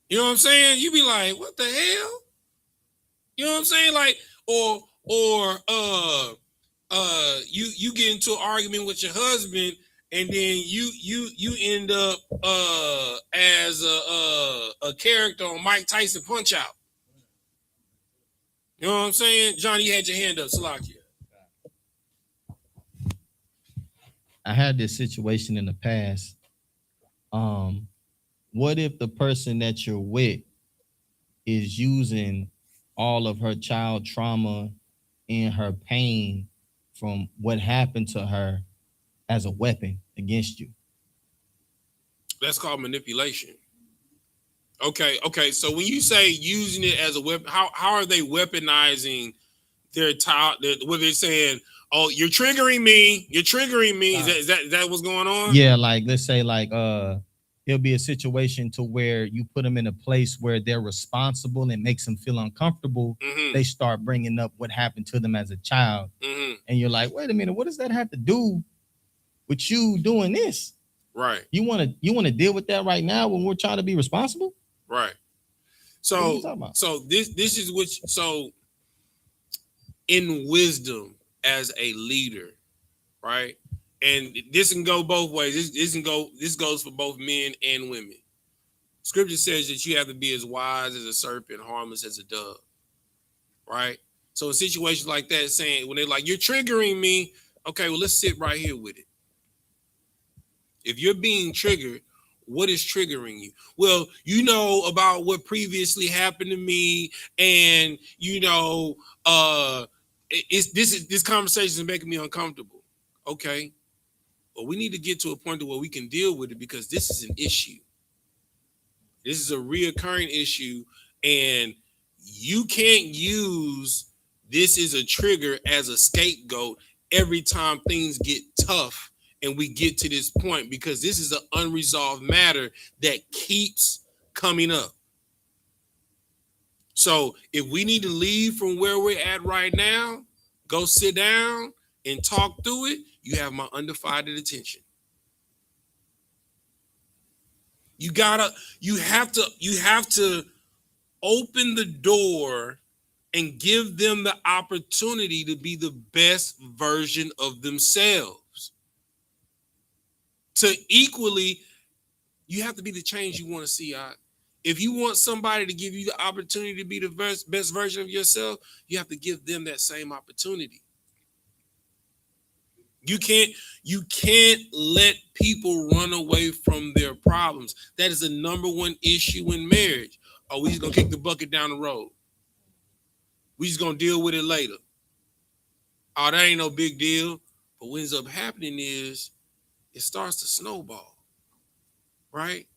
Speaker 2: You know what I'm saying? You be like, what the hell? You know what I'm saying? Like, or you get into an argument with your husband, and then you end up as a character on Mike Tyson Punch Out. You know what I'm saying? Johnny, you had your hand up, Salakia.
Speaker 7: I had this situation in the past. What if the person that you're with is using all of her child trauma and her pain from what happened to her as a weapon against you?
Speaker 2: That's called manipulation. Okay. So when you say using it as a weapon, how are they weaponizing their child? What they're saying? Oh, you're triggering me. You're triggering me. Is that what's going on?
Speaker 7: Yeah, like let's say like it'll be a situation to where you put them in a place where they're responsible and makes them feel uncomfortable.
Speaker 2: Mm-hmm.
Speaker 7: They start bringing up what happened to them as a child, and you're like, wait a minute, what does that have to do with you doing this?
Speaker 2: Right.
Speaker 7: You want to deal with that right now when we're trying to be responsible?
Speaker 2: Right. So this is what. So in wisdom as a leader, right? And this can go both ways. This goes for both men and women. Scripture says that you have to be as wise as a serpent, harmless as a dove. Right? So in situations like that, saying when they're like, you're triggering me, okay, well, let's sit right here with it. If you're being triggered, what is triggering you? Well, you know about what previously happened to me, and you know, this conversation is making me uncomfortable. Okay. But we need to get to a point where we can deal with it, because this is an issue. This is a reoccurring issue, and you can't use this as a trigger as a scapegoat every time things get tough and we get to this point, because this is an unresolved matter that keeps coming up. So if we need to leave from where we're at right now, go sit down and talk through it, you have my undivided attention. You have to open the door and give them the opportunity to be the best version of themselves. To equally, you have to be the change you want to see. If you want somebody to give you the opportunity to be the best version of yourself, you have to give them that same opportunity. You can't let people run away from their problems. That is the number one issue in marriage. Oh, we just gonna kick the bucket down the road. We just gonna deal with it later. Oh, that ain't no big deal. But what ends up happening is it starts to snowball, right?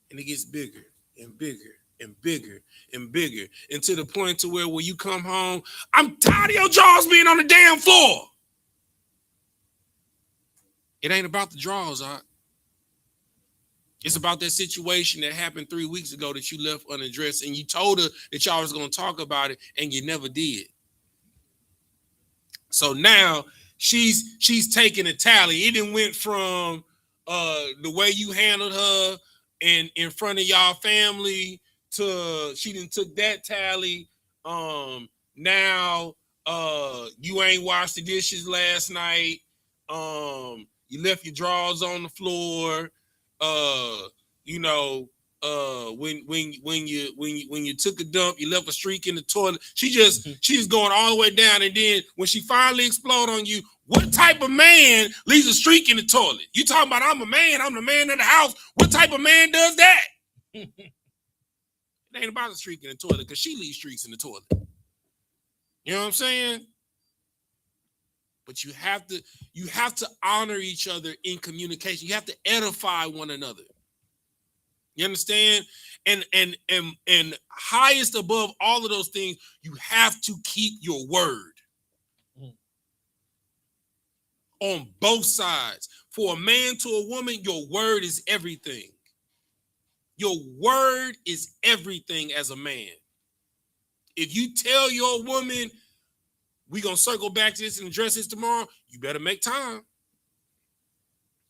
Speaker 2: And it gets bigger and bigger and bigger and bigger, and to the point to where when you come home, I'm tired of your drawers being on the damn floor. It ain't about the drawers, It's about that situation that happened 3 weeks ago that you left unaddressed, and you told her that y'all was going to talk about it, and you never did. So now she's taking a tally. It done went from the way you handled her and in front of y'all family to she done took that tally. Now you ain't washed the dishes last night. You left your drawers on the floor. When you took a dump, you left a streak in the toilet. She's going all the way down, and then when she finally explode on you, what type of man leaves a streak in the toilet? You talking about I'm a man, I'm the man of the house. What type of man does that? It ain't about a streak in the toilet because she leaves streaks in the toilet. You know what I'm saying? But you have to honor each other in communication. You have to edify one another. You understand? And highest above all of those things, you have to keep your word. On both sides. For a man to a woman, your word is everything. Your word is everything as a man. If you tell your woman, we're going to circle back to this and address this tomorrow, you better make time.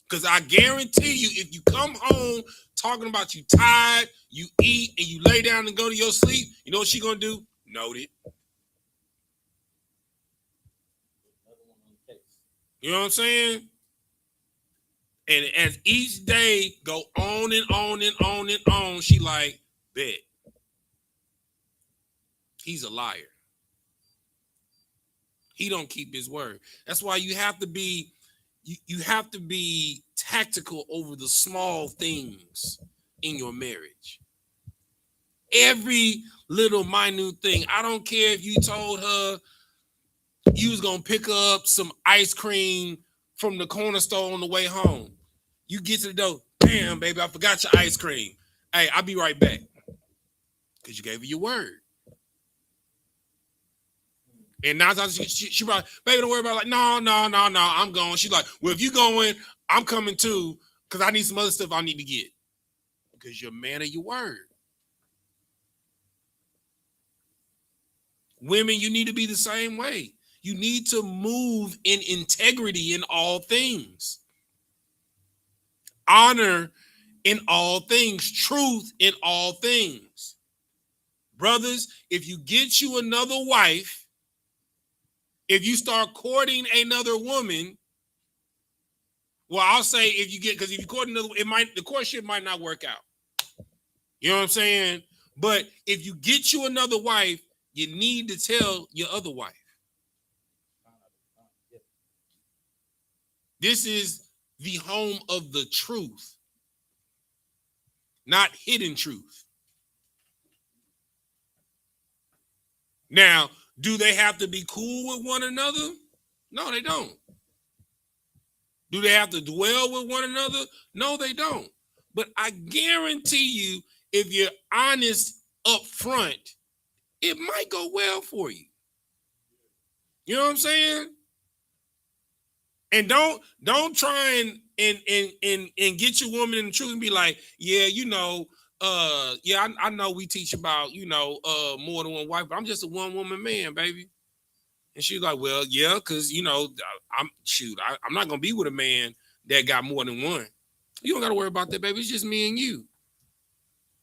Speaker 2: Because I guarantee you, if you come home talking about you tired, you eat, and you lay down and go to your sleep, you know what she going to do? Noted. You know what I'm saying? And as each day go on and on and on and on, she like, bet. He's a liar. He don't keep his word. That's why you have to be tactical over the small things in your marriage. Every little minute thing. I don't care if you told her you was gonna pick up some ice cream from the corner store on the way home. You get to the door, damn, baby, I forgot your ice cream. Hey, I'll be right back. Because you gave her your word. And now she like, baby, don't worry about it. Like, no, I'm going. She's like, well, if you going, I'm coming too, because I need some other stuff I need to get. Because you're a man of your word. Women, you need to be the same way. You need to move in integrity in all things. Honor in all things. Truth in all things. Brothers, if you get you another wife, if you start courting another woman, well, I'll say because if you court another, the courtship might not work out. You know what I'm saying? But if you get you another wife, you need to tell your other wife. This is the home of the truth, not hidden truth. Now, do they have to be cool with one another? No, they don't. Do they have to dwell with one another? No, they don't. But I guarantee you, if you're honest up front, it might go well for you. You know what I'm saying? And don't try and get your woman in the truth and be like, yeah, I know we teach about, more than one wife, but I'm just a one woman man, baby. And she's like, well, yeah, because I'm not gonna be with a man that got more than one. You don't gotta worry about that, baby. It's just me and you.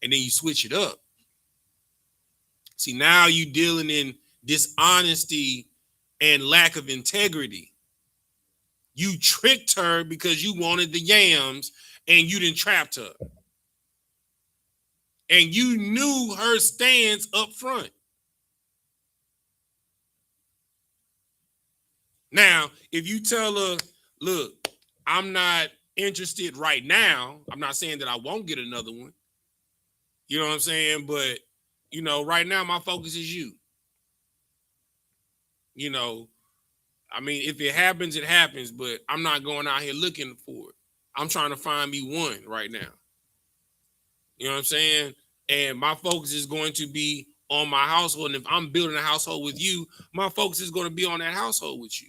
Speaker 2: And then you switch it up. See, now you dealing in dishonesty and lack of integrity. You tricked her because you wanted the yams and you didn't trap her. And you knew her stance up front. Now, if you tell her, look, I'm not interested right now. I'm not saying that I won't get another one. You know what I'm saying? But, you know, right now my focus is you. You know, I mean, if it happens, it happens, but I'm not going out here looking for it. I'm trying to find me one right now. You know what I'm saying? And my focus is going to be on my household. And if I'm building a household with you, my focus is going to be on that household with you.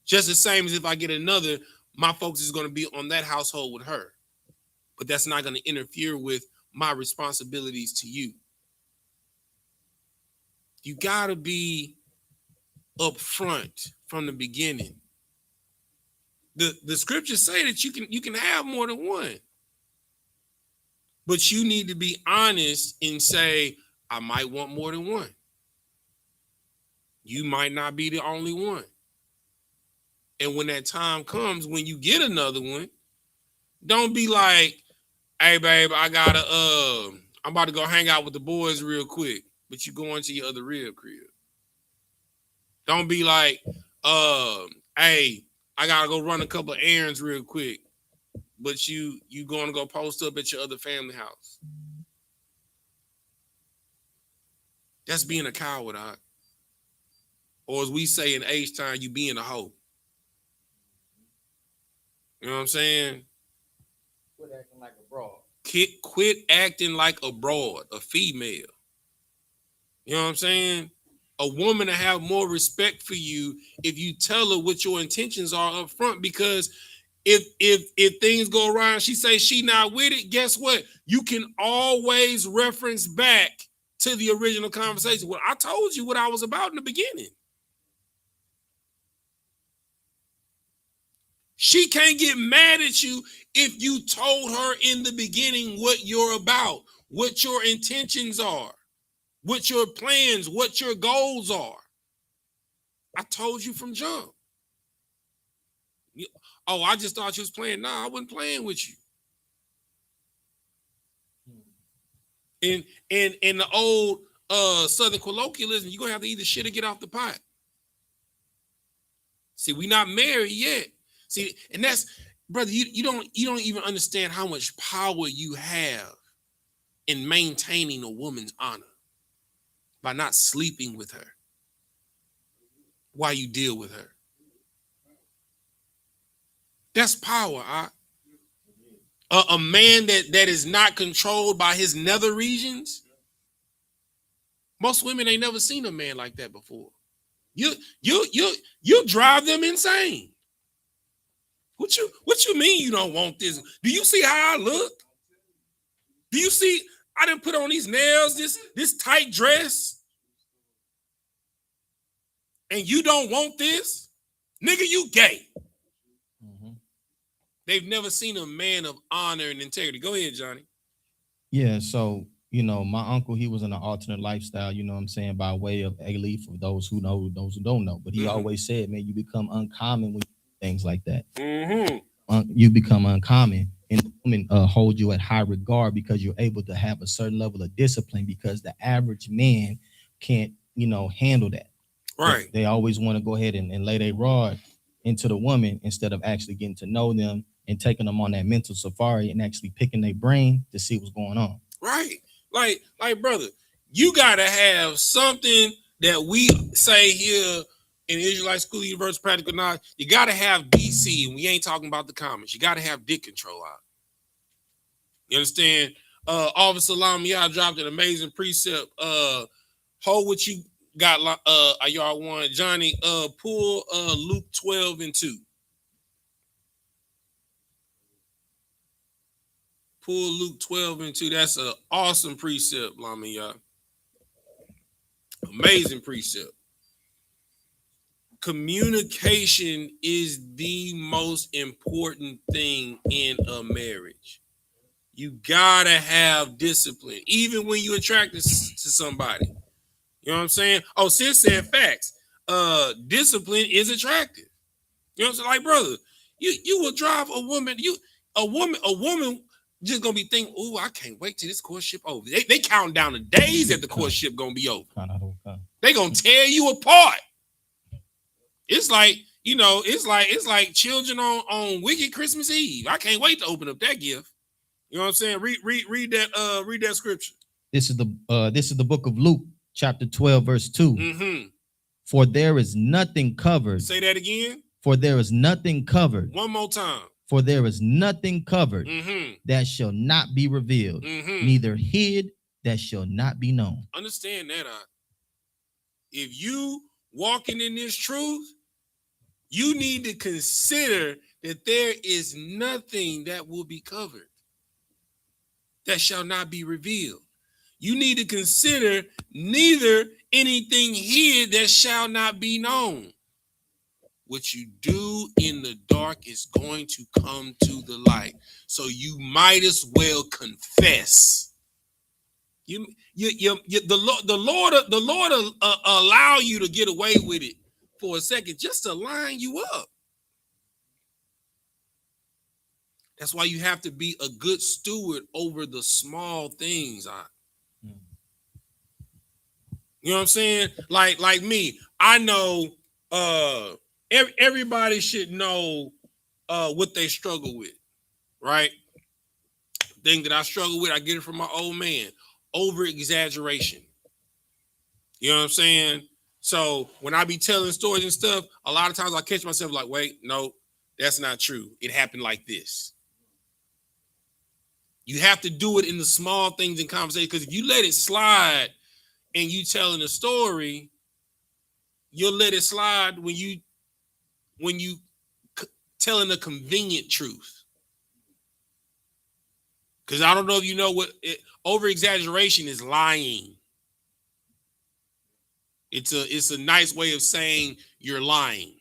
Speaker 2: Just the same as if I get another, my focus is going to be on that household with her. But that's not going to interfere with my responsibilities to you. You got to be upfront from the beginning. The scriptures say that you can have more than one. But you need to be honest and say, I might want more than one. You might not be the only one. And when that time comes, when you get another one, don't be like, hey, babe, I'm about to go hang out with the boys real quick, but you go into your other rib crib. Don't be like, hey, I got to go run a couple of errands real quick, but you going to go post up at your other family house. That's being a coward, or as we say in H-Town, you being a hoe. You know what I'm saying?
Speaker 7: Quit acting like a broad.
Speaker 2: Quit acting like a broad, a female. You know what I'm saying? A woman to have more respect for you if you tell her what your intentions are up front, because if things go around, she say she not with it, guess what? You can always reference back to the original conversation. Well, I told you what I was about in the beginning. She can't get mad at you if you told her in the beginning what you're about, what your intentions are, what your plans, what your goals are. I told you from jump. Oh, I just thought you was playing. Nah, I wasn't playing with you. In the old Southern colloquialism, you're gonna have to either shit or get off the pot. See, we not married yet. See, and that's, brother, you don't even understand how much power you have in maintaining a woman's honor by not sleeping with her while you deal with her. That's power. A man that is not controlled by his nether regions. Most women ain't never seen a man like that before. You drive them insane. What you mean you don't want this? Do you see how I look? Do you see I didn't put on these nails, this tight dress? And you don't want this? Nigga, you gay. Mm-hmm. They've never seen a man of honor and integrity. Go ahead, Johnny.
Speaker 7: Yeah, so, you know, my uncle, he was in an alternate lifestyle, you know what I'm saying, by way of A-Lee, for those who know, those who don't know. But he always said, man, you become uncommon with things like that. Mm-hmm. You become uncommon, and women hold you at high regard because you're able to have a certain level of discipline, because the average man can't, handle that.
Speaker 2: Right.
Speaker 7: They always want to go ahead and lay their rod into the woman instead of actually getting to know them and taking them on that mental safari and actually picking their brain to see what's going on.
Speaker 2: Right. Like, brother, you gotta have something that we say here in Israelite School Universal Practical Knowledge. You gotta have DC, and we ain't talking about the comments. You gotta have dick control out. You understand? Officer Salam, y'all dropped an amazing precept. Hold what you got, y'all want. Johnny, pull Luke 12:2. Pull Luke 12:2. That's an awesome precept, Lama, y'all. Amazing precept. Communication is the most important thing in a marriage. You gotta have discipline, even when you're attracted to somebody. You know what I'm saying? Oh, sis said facts. Discipline is attractive. You know what I'm saying? Like, brother, you will drive a woman. A woman just gonna be thinking, "Oh, I can't wait till this courtship over." They counting down the days that the courtship gonna be over. They gonna tear you apart. It's like You know, it's like children on Wicked Christmas Eve. I can't wait to open up that gift. You know what I'm saying? Read that scripture.
Speaker 7: This is the book of Luke, chapter 12, verse 2.
Speaker 2: Mm-hmm.
Speaker 7: For there is nothing covered.
Speaker 2: Say that again.
Speaker 7: For there is nothing covered.
Speaker 2: One more time.
Speaker 7: For there is nothing covered
Speaker 2: mm-hmm.
Speaker 7: that shall not be revealed,
Speaker 2: mm-hmm.
Speaker 7: neither hid that shall not be known.
Speaker 2: Understand that. If you walking in this truth, you need to consider that there is nothing that will be covered that shall not be revealed. You need to consider neither anything hid that shall not be known. What you do in the dark is going to come to the light. So you might as well confess. The Lord allow you to get away with it for a second just to line you up. That's why you have to be a good steward over the small things. You know what I'm saying? Like me, I know everybody should know what they struggle with, right? Thing that I struggle with, I get it from my old man. Over exaggeration. You know what I'm saying? So when I be telling stories and stuff, a lot of times I catch myself like, wait, no, that's not true. It happened like this. You have to do it in the small things in conversation, because if you let it slide and you telling a story, you'll let it slide when you telling a convenient truth. Because I don't know if you know what over exaggeration is. Lying. It's a nice way of saying you're lying.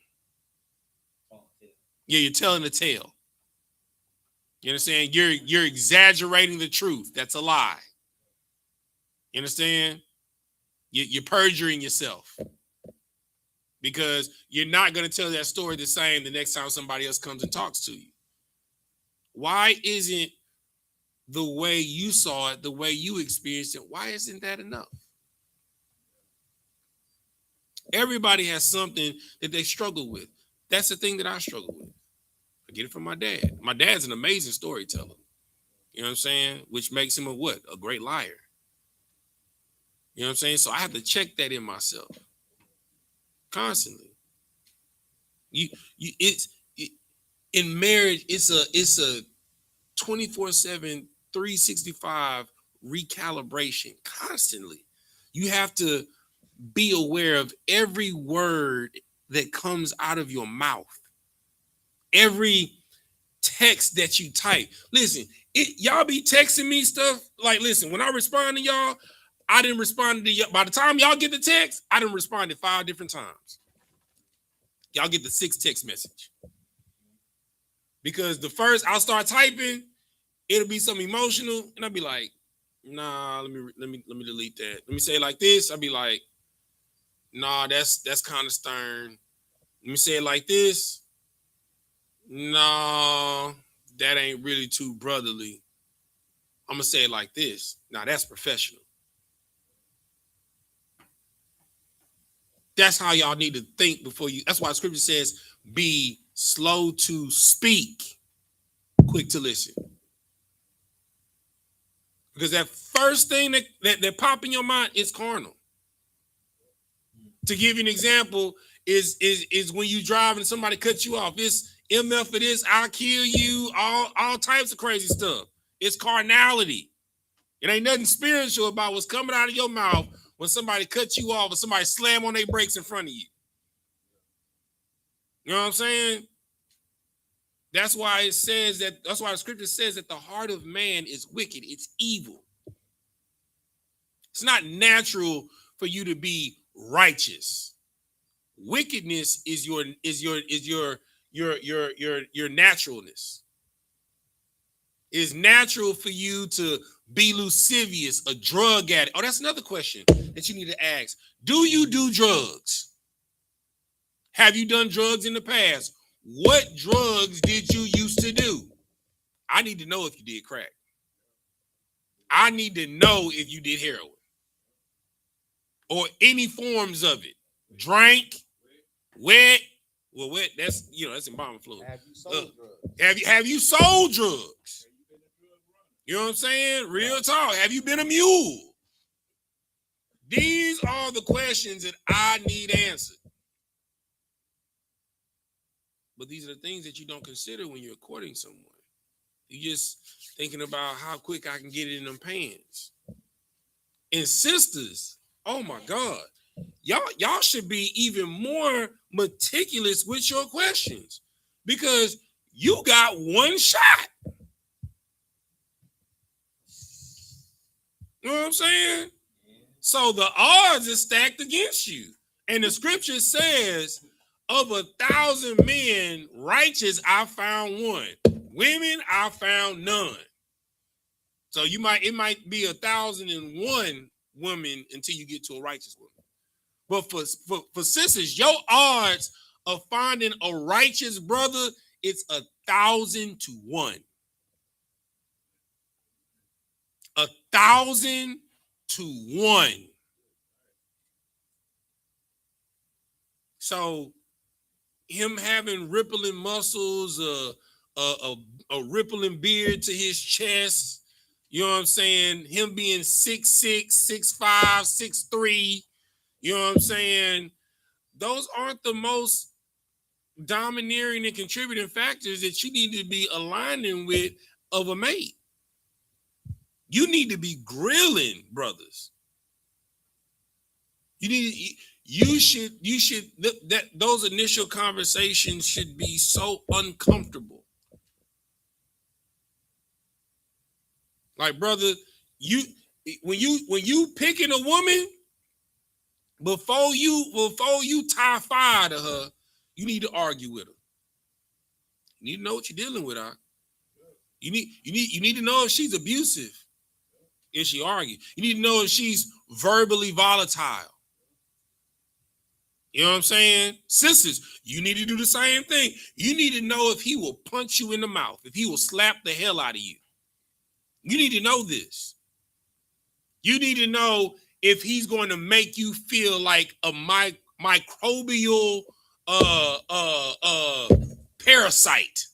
Speaker 2: Yeah, you're telling a tale. You understand? You're exaggerating the truth. That's a lie. You understand? You're perjuring yourself, because you're not going to tell that story the same the next time somebody else comes and talks to you. Why isn't the way you saw it, the way you experienced it, why isn't that enough? Everybody has something that they struggle with. That's the thing that I struggle with. I get it from my dad. My dad's an amazing storyteller. You know what I'm saying? Which makes him a great liar. You know what I'm saying? So I have to check that in myself constantly. In marriage, it's a 24/7, 365 recalibration constantly. You have to be aware of every word that comes out of your mouth, every text that you type. Listen, y'all be texting me stuff like, listen, when I respond to y'all, I didn't respond to y'all. By the time y'all get the text, I didn't respond 5 different times. Y'all get the 6th text message. Because the first I'll start typing, it'll be something emotional, and I'll be like, nah, let me delete that. Let me say it like this. I'll be like, nah, that's kind of stern. Let me say it like this. No, that ain't really too brotherly. I'm gonna say it like this. Now that's professional. That's how y'all need to think before you. That's why the scripture says, be slow to speak, quick to listen. Because that first thing that pop in your mind is carnal. To give you an example, is when you drive and somebody cuts you off. It's MF for this, I'll kill you, all types of crazy stuff. It's carnality. It ain't nothing spiritual about what's coming out of your mouth when somebody cuts you off or somebody slam on their brakes in front of you. You know what I'm saying? That's why it says that. That's why the scripture says that the heart of man is wicked. It's evil. It's not natural for you to be righteous. Wickedness is your naturalness. It is natural for you to be lascivious, a drug addict. Oh, that's another question that you need to ask. Do you do drugs? Have you done drugs in the past? What drugs did you used to do? I need to know if you did crack. I need to know if you did heroin or any forms of it. Drank, wet, Well, what? That's that's embalming fluid.
Speaker 7: Have you sold drugs?
Speaker 2: Have you sold drugs? You know what I'm saying? Real talk. Have you been a mule? These are the questions that I need answered. But these are the things that you don't consider when you're courting someone. You're just thinking about how quick I can get it in them pants. And sisters, oh my God, y'all should be even more meticulous with your questions because you got one shot. You know what I'm saying? So the odds are stacked against you. And the scripture says, of 1,000 men righteous, I found one. Women, I found none. So it might be 1,001 women until you get to a righteous woman. But for sisters, your odds of finding a righteous brother, it's 1,000 to 1. 1,000 to 1. So him having rippling muscles, a rippling beard to his chest, you know what I'm saying? Him being 6'6", 6'5", 6'3", you know what I'm saying? Those aren't the most domineering and contributing factors that you need to be aligning with of a mate. You need to be grilling brothers. You should those initial conversations should be so uncomfortable. Like, brother, when you picking a woman, before you tie fire to her, you need to argue with her. You need to know what you're dealing with her. You need to know if she's abusive. If she argues, you need to know if she's verbally volatile. You know what I'm saying? Sisters, you need to do the same thing. You need to know if he will punch you in the mouth, if he will slap the hell out of you. You need to know this. You need to know if he's going to make you feel like a microbial parasite.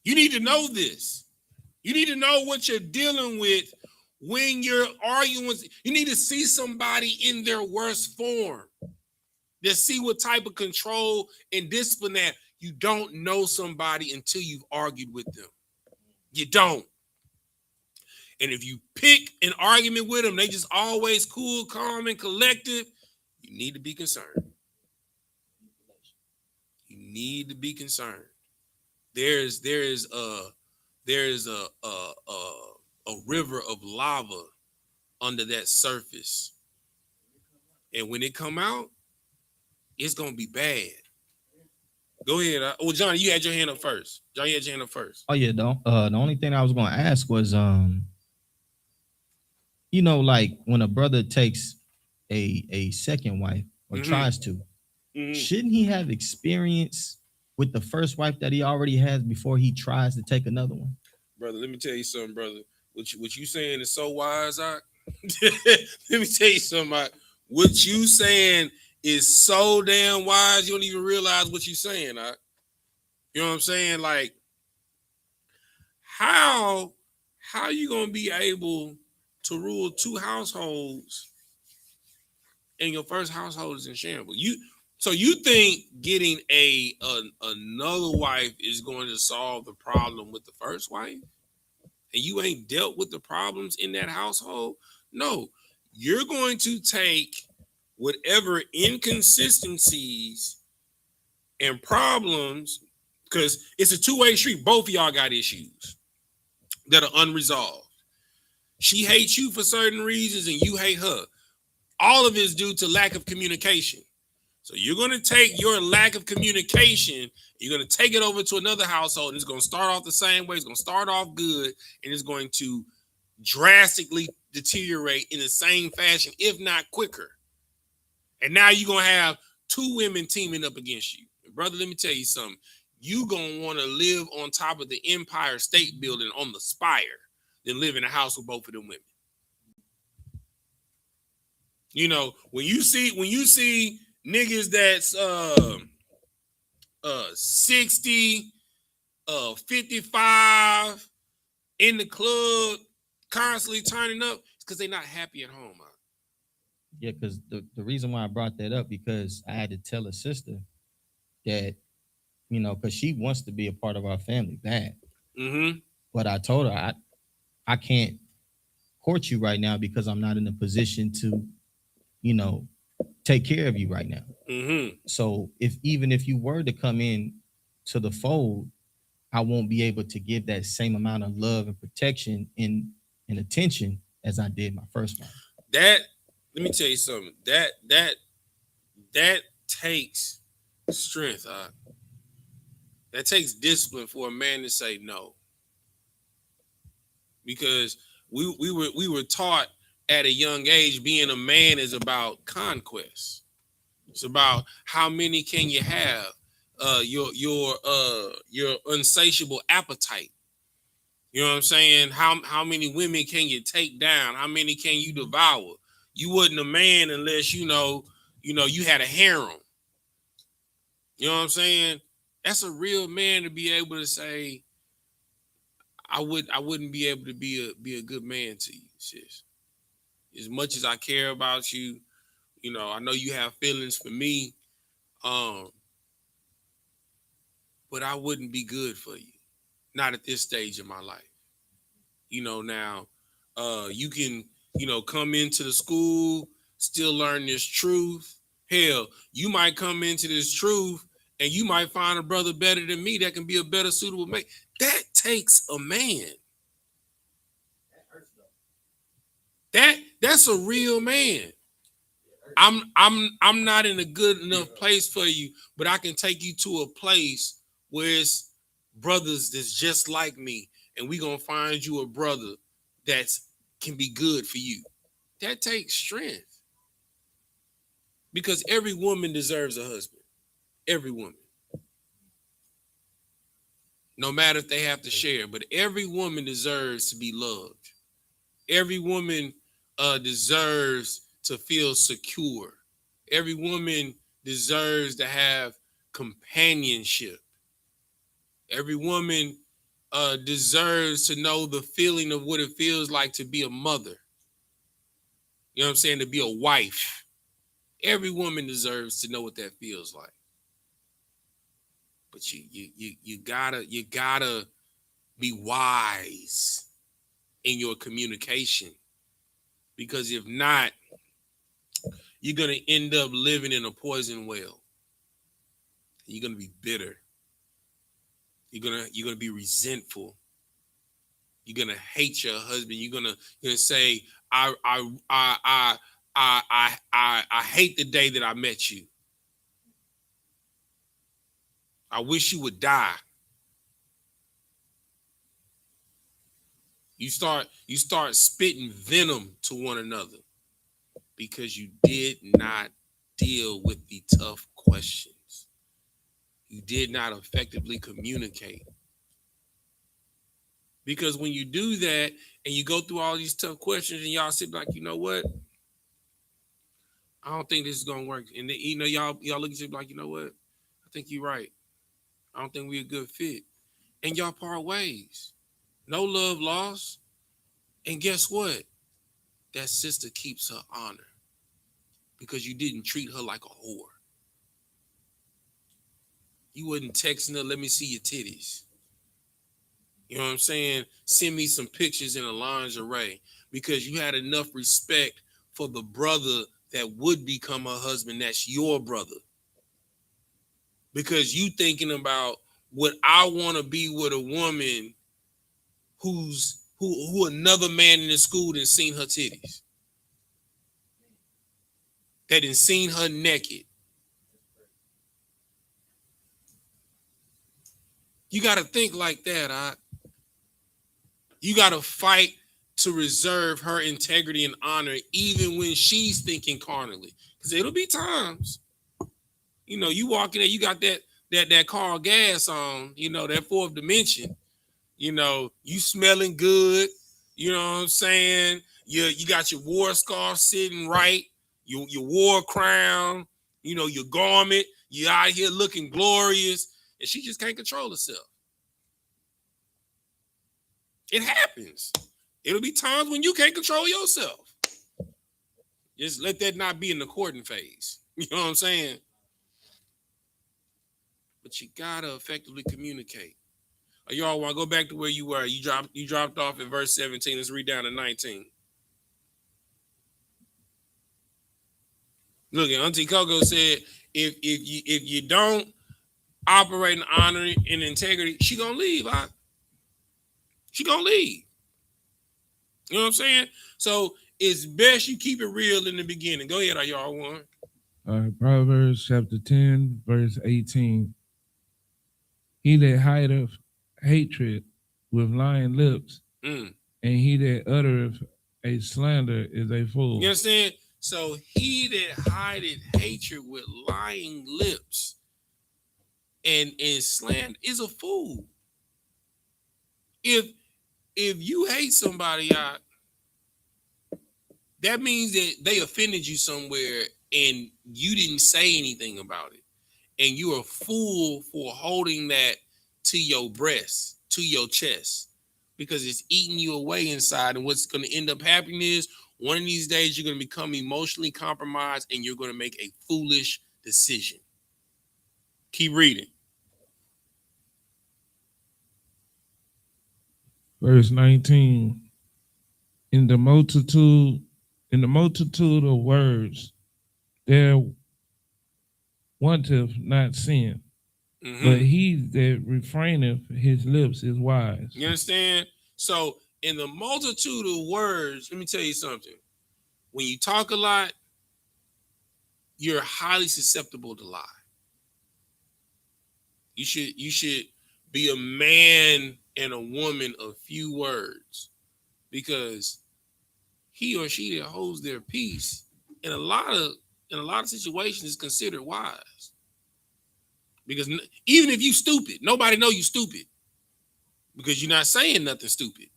Speaker 2: You need to know this. You need to know what you're dealing with when you're arguing. You need to see somebody in their worst form. To see what type of control and discipline that. You don't know somebody until you've argued with them. You don't. And if you pick an argument with them, they just always cool, calm, and collected, you need to be concerned. You need to be concerned. There is a river of lava under that surface. And when it come out, it's gonna be bad. Go ahead. Oh, Johnny, you had your hand up first. Johnny had your hand up first.
Speaker 7: Oh yeah, the only thing I was gonna ask was like when a brother takes a second wife or tries to, shouldn't he have experience with the first wife that he already has before he tries to take another one?
Speaker 2: Brother, let me tell you something, brother. What you saying is so wise, Let me tell you something, what you saying is so damn wise, you don't even realize what you're saying, You know what I'm saying? Like, how you gonna be able to rule two households and your first household is in shambles? So you think getting another wife is going to solve the problem with the first wife? And you ain't dealt with the problems in that household? No, you're going to take whatever inconsistencies and problems, because it's a two-way street. Both of y'all got issues that are unresolved. She hates you for certain reasons and you hate her. All of it is due to lack of communication. So you're going to take your lack of communication, you're going to take it over to another household, and it's going to start off the same way. It's going to start off good, and it's going to drastically deteriorate in the same fashion, if not quicker. And now you're going to have two women teaming up against you. Brother, let me tell you something. You're going to want to live on top of the Empire State Building on the spire than live in a house with both of them women. You know, when you see niggas that's 60, 55 in the club, constantly turning up, it's because they're not happy at home.
Speaker 7: Yeah, because the reason why I brought that up, because I had to tell a sister that, you know, because she wants to be a part of our family bad.
Speaker 2: Mm-hmm.
Speaker 7: But I told her I can't court you right now because I'm not in a position to, you know, take care of you right now.
Speaker 2: Mm-hmm.
Speaker 7: So even if you were to come in to the fold, I won't be able to give that same amount of love and protection and attention as I did my first wife.
Speaker 2: That, let me tell you something. That takes strength. That takes discipline for a man to say no. Because we were taught at a young age being a man is about conquest. It's about how many can you have, your insatiable appetite. You know what I'm saying? How many women can you take down? How many can you devour? You wasn't a man unless you had a harem. You know what I'm saying? That's a real man to be able to say, I wouldn't be able to be a good man to you, sis. As much as I care about you, you know, I know you have feelings for me, but I wouldn't be good for you. Not at this stage of my life. You know, now, you can, come into the school, still learn this truth. Hell, you might come into this truth and you might find a brother better than me that can be a better suitable mate. That takes a man. That's a real man. I'm not in a good enough place for you, but I can take you to a place where it's brothers that's just like me, and we gonna find you a brother that's can be good for you. That takes strength. Because every woman deserves a husband. Every woman. No matter if they have to share, but every woman deserves to be loved. Every woman deserves to feel secure. Every woman deserves to have companionship. Every woman deserves to know the feeling of what it feels like to be a mother. You know what I'm saying? To be a wife. Every woman deserves to know what that feels like. But you gotta be wise in your communication. Because if not, you're gonna end up living in a poison well. You're gonna be bitter. You're gonna be resentful. You're gonna hate your husband. You're gonna say, I hate the day that I met you. I wish you would die. You start spitting venom to one another because you did not deal with the tough questions. You did not effectively communicate. Because when you do that and you go through all these tough questions and y'all sit like, you know what? I don't think this is gonna work. And then, y'all look at you like, you know what? I think you're right. I don't think we're a good fit. And y'all part ways. No love lost. And guess what? That sister keeps her honor because you didn't treat her like a whore. You wasn't texting her, let me see your titties. You know what I'm saying? Send me some pictures in a lingerie because you had enough respect for the brother that would become her husband. That's your brother. Because you thinking about what I want to be with a woman who another man in the school done seen her titties. That done seen her naked. You got to think like that. You got to fight to reserve her integrity and honor, even when she's thinking carnally. Because it'll be times, you walk in there, you got that Carl gas on, that fourth dimension. You smelling good. You know what I'm saying? You got your war scarf sitting right. your war crown, you know, your garment, you out here looking glorious, and she just can't control herself. It happens. It'll be times when you can't control yourself. Just let that not be in the courting phase. You know what I'm saying? But you gotta effectively communicate. Y'all want to go back to where you were? You dropped off at verse 17. Let's read down to 19. Look, Auntie Coco said, if you don't operate in honor and integrity, she gonna leave. She gonna leave. You know what I'm saying? So it's best you keep it real in the beginning. Go ahead, y'all want.
Speaker 3: Proverbs chapter 10, verse 18. He that hideth hatred with lying lips, and he that uttereth a slander is a fool.
Speaker 2: You understand? So he that hideth hatred with lying lips and slander is a fool. If you hate somebody out, that means that they offended you somewhere and you didn't say anything about it. And you're a fool for holding that to your breast, to your chest, because it's eating you away inside. And what's going to end up happening is one of these days you're going to become emotionally compromised and you're going to make a foolish decision. Keep reading.
Speaker 3: Verse 19. In the multitude of words, there wanteth not sin, but he that refraineth his lips is wise.
Speaker 2: You understand? So in the multitude of words, let me tell you something. When you talk a lot, you're highly susceptible to lie. You should be a man and a woman of few words, because he or she that holds their peace in a lot of situations is considered wise. Because even if you stupid, nobody know you stupid because you're not saying nothing stupid.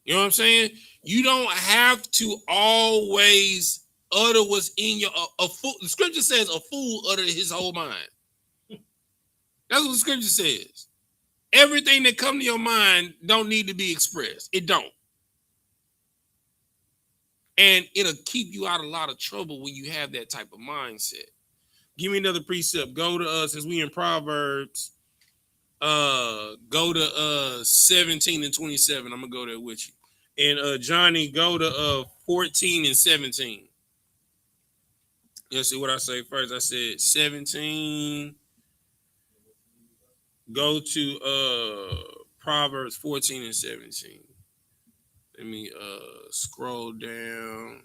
Speaker 2: You know what I'm saying? You don't have to always utter what's in your a fool. The scripture says a fool utter his whole mind. That's what the scripture says. Everything that comes to your mind don't need to be expressed. It don't. And it'll keep you out of a lot of trouble when you have that type of mindset. Give me another precept. Go to since we in Proverbs, go to 17 and 27. I'm gonna go there with you. And Johnny, go to 14 and 17. Let's see what I say first. I said 17. Go to Proverbs 14 and 17. Let me scroll down.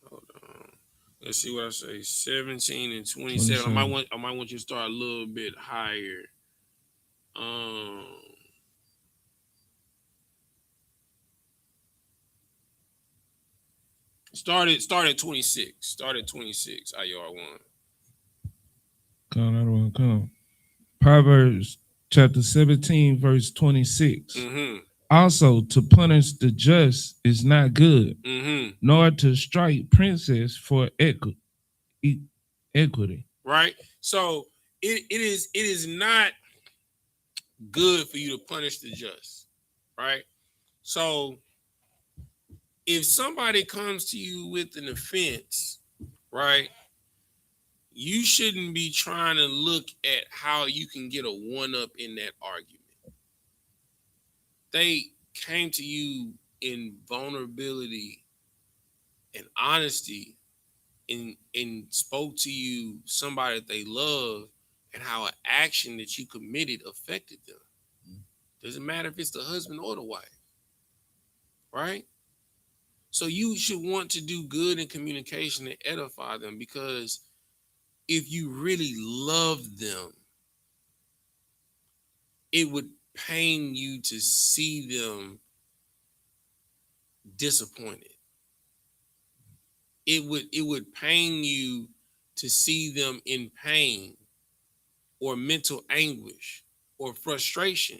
Speaker 2: Hold on. Let's see what I say. 17 and 27. I might want you to start a little bit higher. Start at 26. Start at 26. IR1.
Speaker 3: Come. Proverbs chapter 17, verse 26. Also, to punish the just is not good, nor to strike princes for equity.
Speaker 2: Right? So it is not good for you to punish the just. Right? So if somebody comes to you with an offense, right, you shouldn't be trying to look at how you can get a one-up in that argument. They came to you in vulnerability and honesty and spoke to you, somebody that they love, and how an action that you committed affected them. Doesn't matter if it's the husband or the wife, right? So you should want to do good in communication and edify them, because if you really love them, it would pain you to see them disappointed. It would pain you to see them in pain or mental anguish or frustration.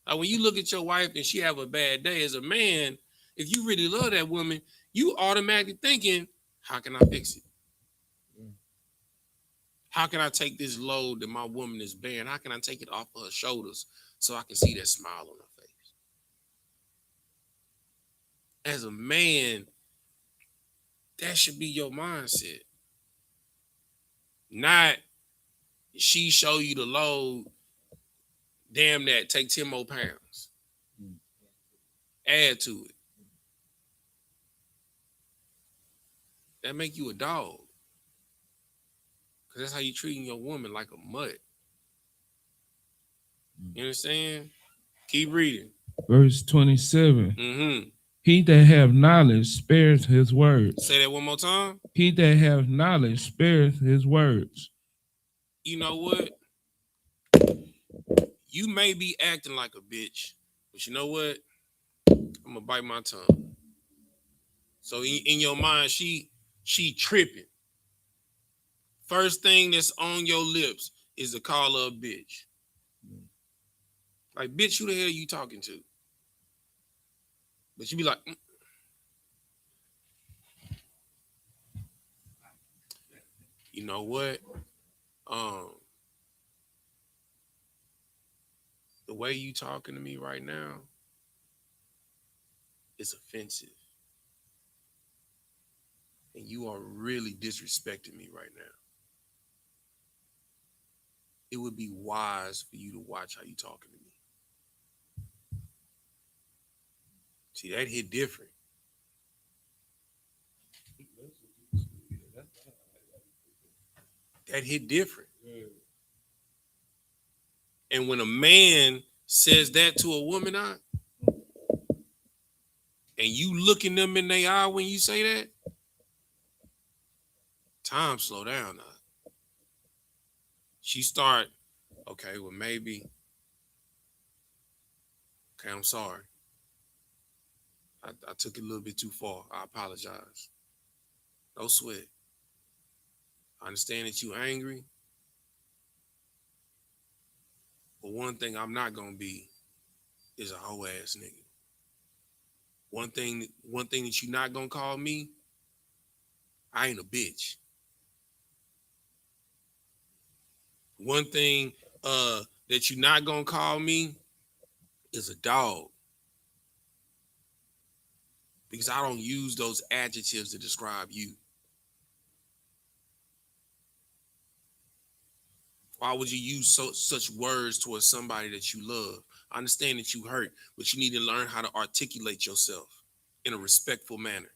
Speaker 2: Like when you look at your wife and she have a bad day, as a man, if you really love that woman, you automatically thinking, how can I fix it? How can I take this load that my woman is bearing? How can I take it off of her shoulders so I can see that smile on her face? As a man, that should be your mindset. Not she show you the load, damn that, take 10 more pounds. Add to it. That make you a dog. Because that's how you treating your woman, like a mutt. You understand? Keep reading.
Speaker 3: Verse 27.
Speaker 2: Mm-hmm.
Speaker 3: He that have knowledge spares his words.
Speaker 2: Say that one more time.
Speaker 3: He that have knowledge spares his words.
Speaker 2: You know what? You may be acting like a bitch, but you know what? I'm gonna bite my tongue. So in your mind, she tripping. First thing that's on your lips is to call her a bitch. Like, bitch, who the hell you talking to? But you be like, you know what? The way you talking to me right now is offensive. And you are really disrespecting me right now. It would be wise for you to watch how you talking to me. See, that hit different. That hit different. And when a man says that to a woman, and you looking them in their eye when you say that, time slow down now. She start, okay, well, maybe. Okay, I'm sorry. I took it a little bit too far. I apologize. No sweat. I understand that you angry. But one thing I'm not gonna be is a hoe ass nigga. One thing that you're not gonna call me, I ain't a bitch. One thing that you're not gonna call me is a dog. Because I don't use those adjectives to describe you. Why would you use such words towards somebody that you love? I understand that you hurt, but you need to learn how to articulate yourself in a respectful manner.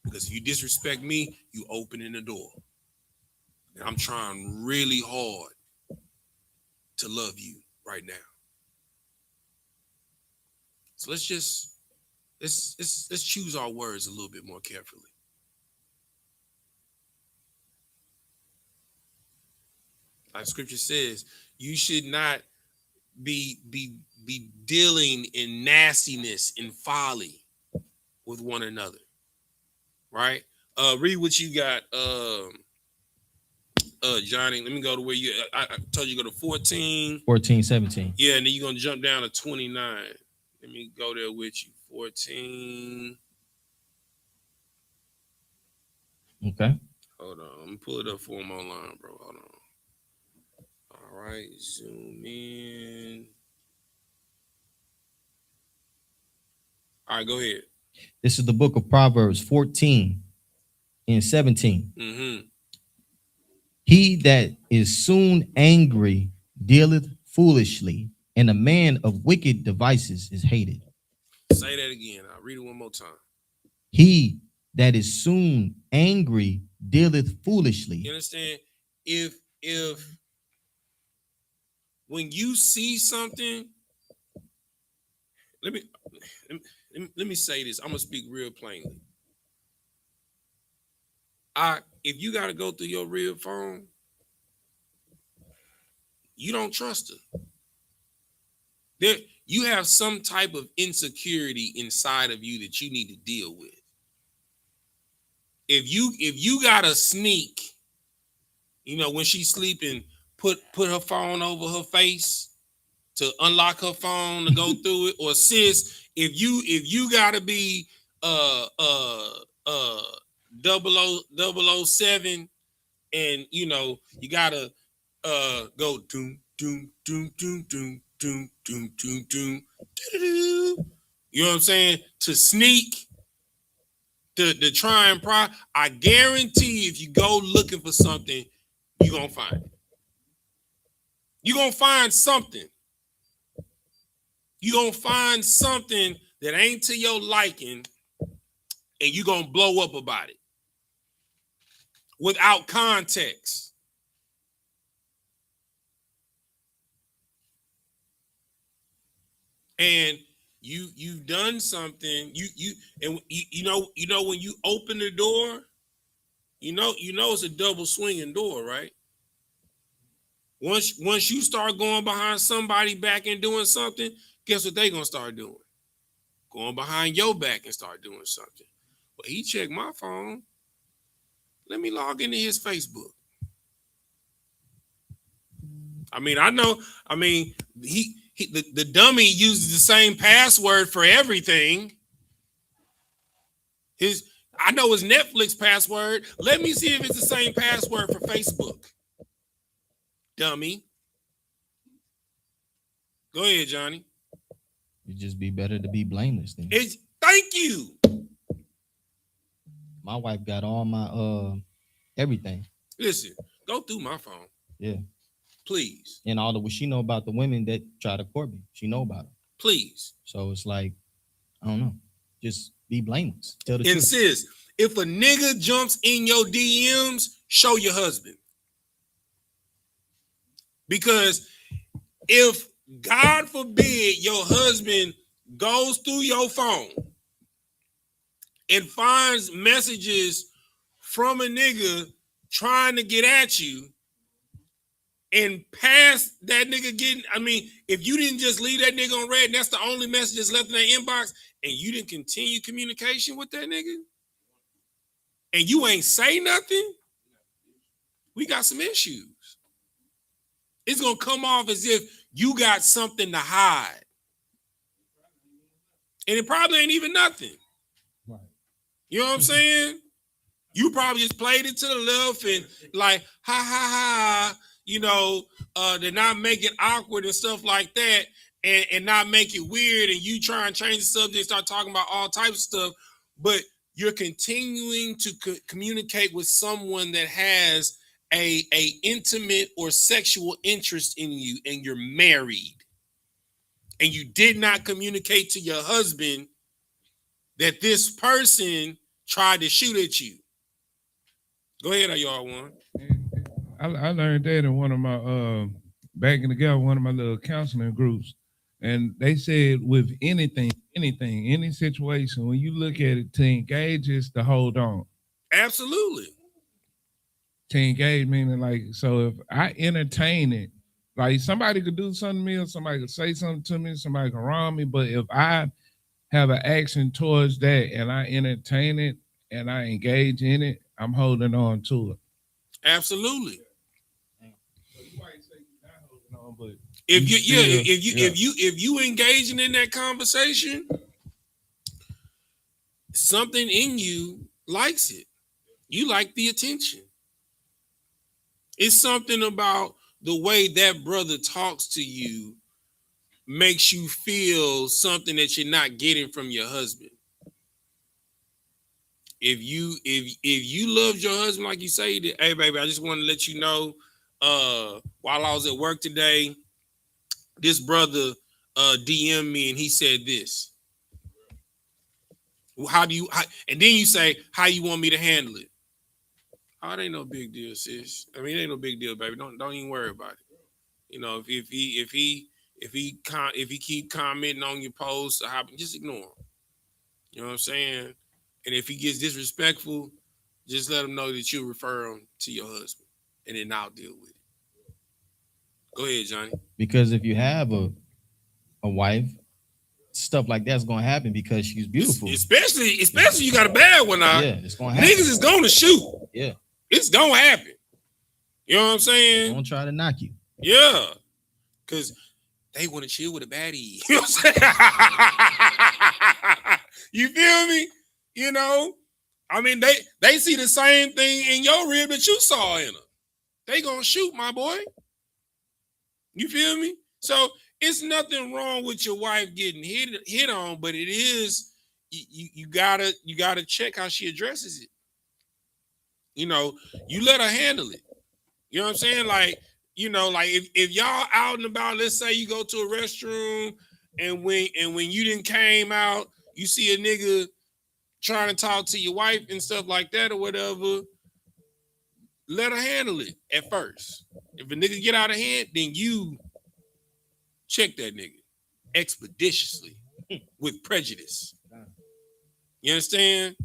Speaker 2: Because if you disrespect me, you opening the door. And I'm trying really hard to love you right now. So let's choose our words a little bit more carefully. Like scripture says, you should not be dealing in nastiness and folly with one another. Right? Read what you got, Johnny. Let me go to where you. I told you go to 14.
Speaker 7: 14, 17.
Speaker 2: Yeah, and then you're gonna jump down to 29. Let me go there with you. 14.
Speaker 7: Okay.
Speaker 2: Hold on. Let me pull it up for him online, bro. Hold on. All right, zoom in. All right, go ahead.
Speaker 7: This is the book of Proverbs 14 and 17.
Speaker 2: Mm-hmm.
Speaker 7: He that is soon angry dealeth foolishly, and a man of wicked devices is hated.
Speaker 2: Say that again. I'll read it one more time.
Speaker 7: He that is soon angry dealeth foolishly.
Speaker 2: You understand? If when you see something, let me say this. I'm gonna speak real plainly. If you gotta go through your real phone, you don't trust her. You have some type of insecurity inside of you that you need to deal with. If you gotta sneak, when she's sleeping, put her phone over her face to unlock her phone to go through it, or sis, if you gotta be 007 and you gotta go doom doom doom doom doom doom doom doom doom. You know what I'm saying? To sneak, to try and pry. I guarantee if you go looking for something, you're gonna find it. You're gonna find something. You're gonna find something that ain't to your liking, and you're gonna blow up about it without context. And you've done something. You know when you open the door, you know it's a double swinging door, right? Once you start going behind somebody back and doing something, guess what they gonna start doing? Going behind your back and start doing something. Well, he checked my phone. Let me log into his Facebook. I mean, I know. I mean, the dummy uses the same password for everything. I know his Netflix password. Let me see if it's the same password for Facebook. Dummy. Go ahead, Johnny.
Speaker 7: It'd just be better to be blameless then.
Speaker 2: Thank you.
Speaker 7: My wife got all my everything.
Speaker 2: Listen, go through my phone.
Speaker 7: Yeah.
Speaker 2: Please.
Speaker 7: And all the she know about the women that try to court me. She know about them.
Speaker 2: Please.
Speaker 7: So it's like, I don't know. Just be blameless. Tell the
Speaker 2: and
Speaker 7: truth.
Speaker 2: sis, if a nigga jumps in your DMs, show your husband. Because if, God forbid, your husband goes through your phone and finds messages from a nigga trying to get at you, and past that nigga getting, I mean, if you didn't just leave that nigga on red, and that's the only message that's left in that inbox, and you didn't continue communication with that nigga, and you ain't say nothing, we got some issues. It's gonna come off as if you got something to hide. And it probably ain't even nothing.
Speaker 3: Right.
Speaker 2: You know what I'm saying? You probably just played it to the left and like, ha, ha, ha, to not make it awkward and stuff like that and not make it weird, and you try and change the subject, start talking about all types of stuff, but you're continuing to communicate with someone that has a intimate or sexual interest in you, and you're married, and you did not communicate to your husband that this person tried to shoot at you. Go ahead, y'all one.
Speaker 3: I learned that in one of my back in the day, one of my little counseling groups, and they said with anything, any situation, when you look at it, to engage is to hold on.
Speaker 2: Absolutely.
Speaker 3: To engage meaning like, so if I entertain it, like somebody could do something to me, or somebody could say something to me, somebody can wrong me, but if I have an action towards that and I entertain it and I engage in it, I'm holding on to it.
Speaker 2: Absolutely.
Speaker 3: You might say you're not holding on, but
Speaker 2: if you engaging in that conversation, something in you likes it. You like the attention. It's something about the way that brother talks to you makes you feel something that you're not getting from your husband. If you loved your husband like you say, that, hey baby, I just want to let you know, while I was at work today, this brother DM'd me and he said this. And then you say, how you want me to handle it? Oh, it ain't no big deal, sis. I mean, it ain't no big deal, baby. Don't even worry about it. If he keep commenting on your posts, just ignore him. You know what I'm saying? And if he gets disrespectful, just let him know that you'll refer him to your husband, and then I'll deal with it. Go ahead, Johnny.
Speaker 7: Because if you have a wife, stuff like that's gonna happen because she's beautiful.
Speaker 2: Especially you got a bad one out.
Speaker 7: Yeah, it's gonna happen.
Speaker 2: Niggas is gonna shoot.
Speaker 7: Yeah.
Speaker 2: It's gonna happen. You know what I'm saying?
Speaker 7: Don't try to knock you.
Speaker 2: Yeah. Cause they want to chill with a baddie. You know what I'm saying? You feel me? You know, I mean, they see the same thing in your rib that you saw in her. They gonna shoot, my boy. You feel me? So it's nothing wrong with your wife getting hit on, but it is you gotta check how she addresses it. You know, you let her handle it. You know what I'm saying? Like, you know, like if y'all out and about, let's say you go to a restroom and when you didn't came out, you see a nigga trying to talk to your wife and stuff like that or whatever, let her handle it at first. If a nigga get out of hand, then you check that nigga expeditiously with prejudice. You understand?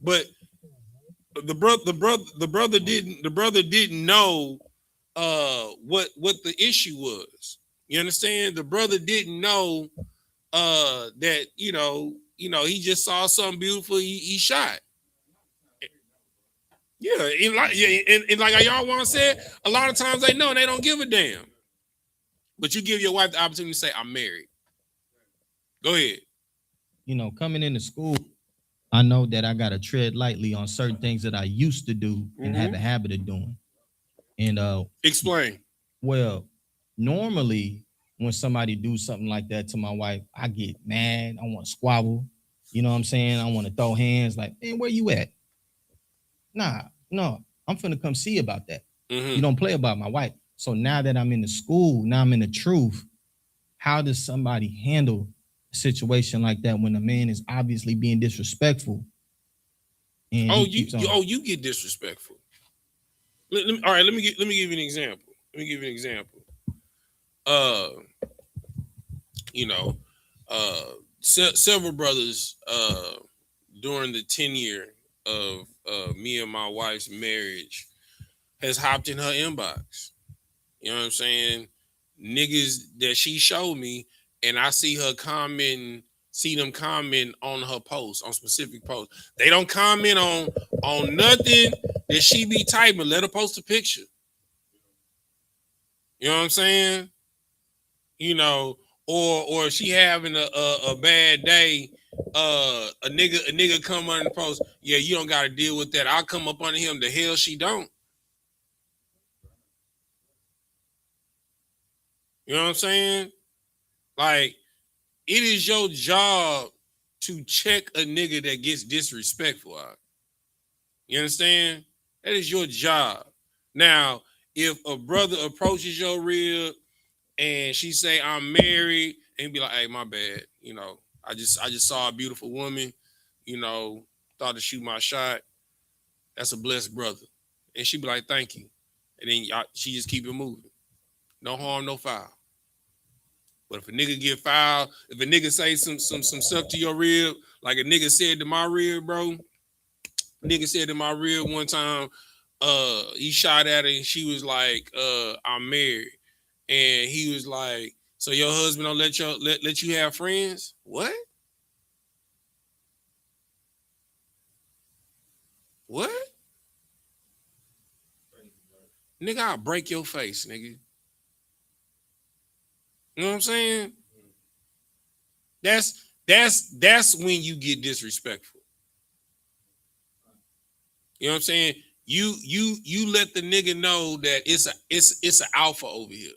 Speaker 2: But the brother didn't know what the issue was. You understand? The brother didn't know that you know he just saw something beautiful, he shot. Yeah, and like y'all want to say, a lot of times they know and they don't give a damn. But you give your wife the opportunity to say, I'm married. Go ahead.
Speaker 7: You know, coming into school, I know that I got to tread lightly on certain things that I used to do and have a habit of doing. And
Speaker 2: explain.
Speaker 7: Well, normally when somebody do something like that to my wife, I get mad. I want to squabble. You know what I'm saying? I want to throw hands like, man, where you at? Nah, no, I'm finna come see about that. You don't play about my wife. So now that I'm in the school, now I'm in the truth. How does somebody handle a situation like that when a man is obviously being disrespectful? And
Speaker 2: you get disrespectful. All right, let me give you an example. You know, several brothers during the tenure of me and my wife's marriage has hopped in her inbox. You know what I'm saying? Niggas that she showed me, and I see them comment on her posts, on specific posts. They don't comment on nothing that she be typing. Let her post a picture. You know what I'm saying? You know, or she having a bad day. A nigga come under the post. Yeah, you don't got to deal with that. I'll come up under him. The hell she don't. You know what I'm saying? Like, it is your job to check a nigga that gets disrespectful out. You understand? That is your job. Now, if a brother approaches your rib and she say, I'm married, and be like, hey, my bad. You know, I just saw a beautiful woman, you know, thought to shoot my shot. That's a blessed brother. And she be like, thank you. And then she just keep it moving. No harm, no foul. But if a nigga get foul, if a nigga say some stuff to your rib, like a nigga said to my rib, bro. A nigga said to my rib one time, he shot at her and she was like, I'm married. And he was like, so your husband don't let you have friends? What? What? Nigga, I'll break your face, nigga. You know what I'm saying? That's when you get disrespectful. You know what I'm saying? You let the nigga know that it's an alpha over here.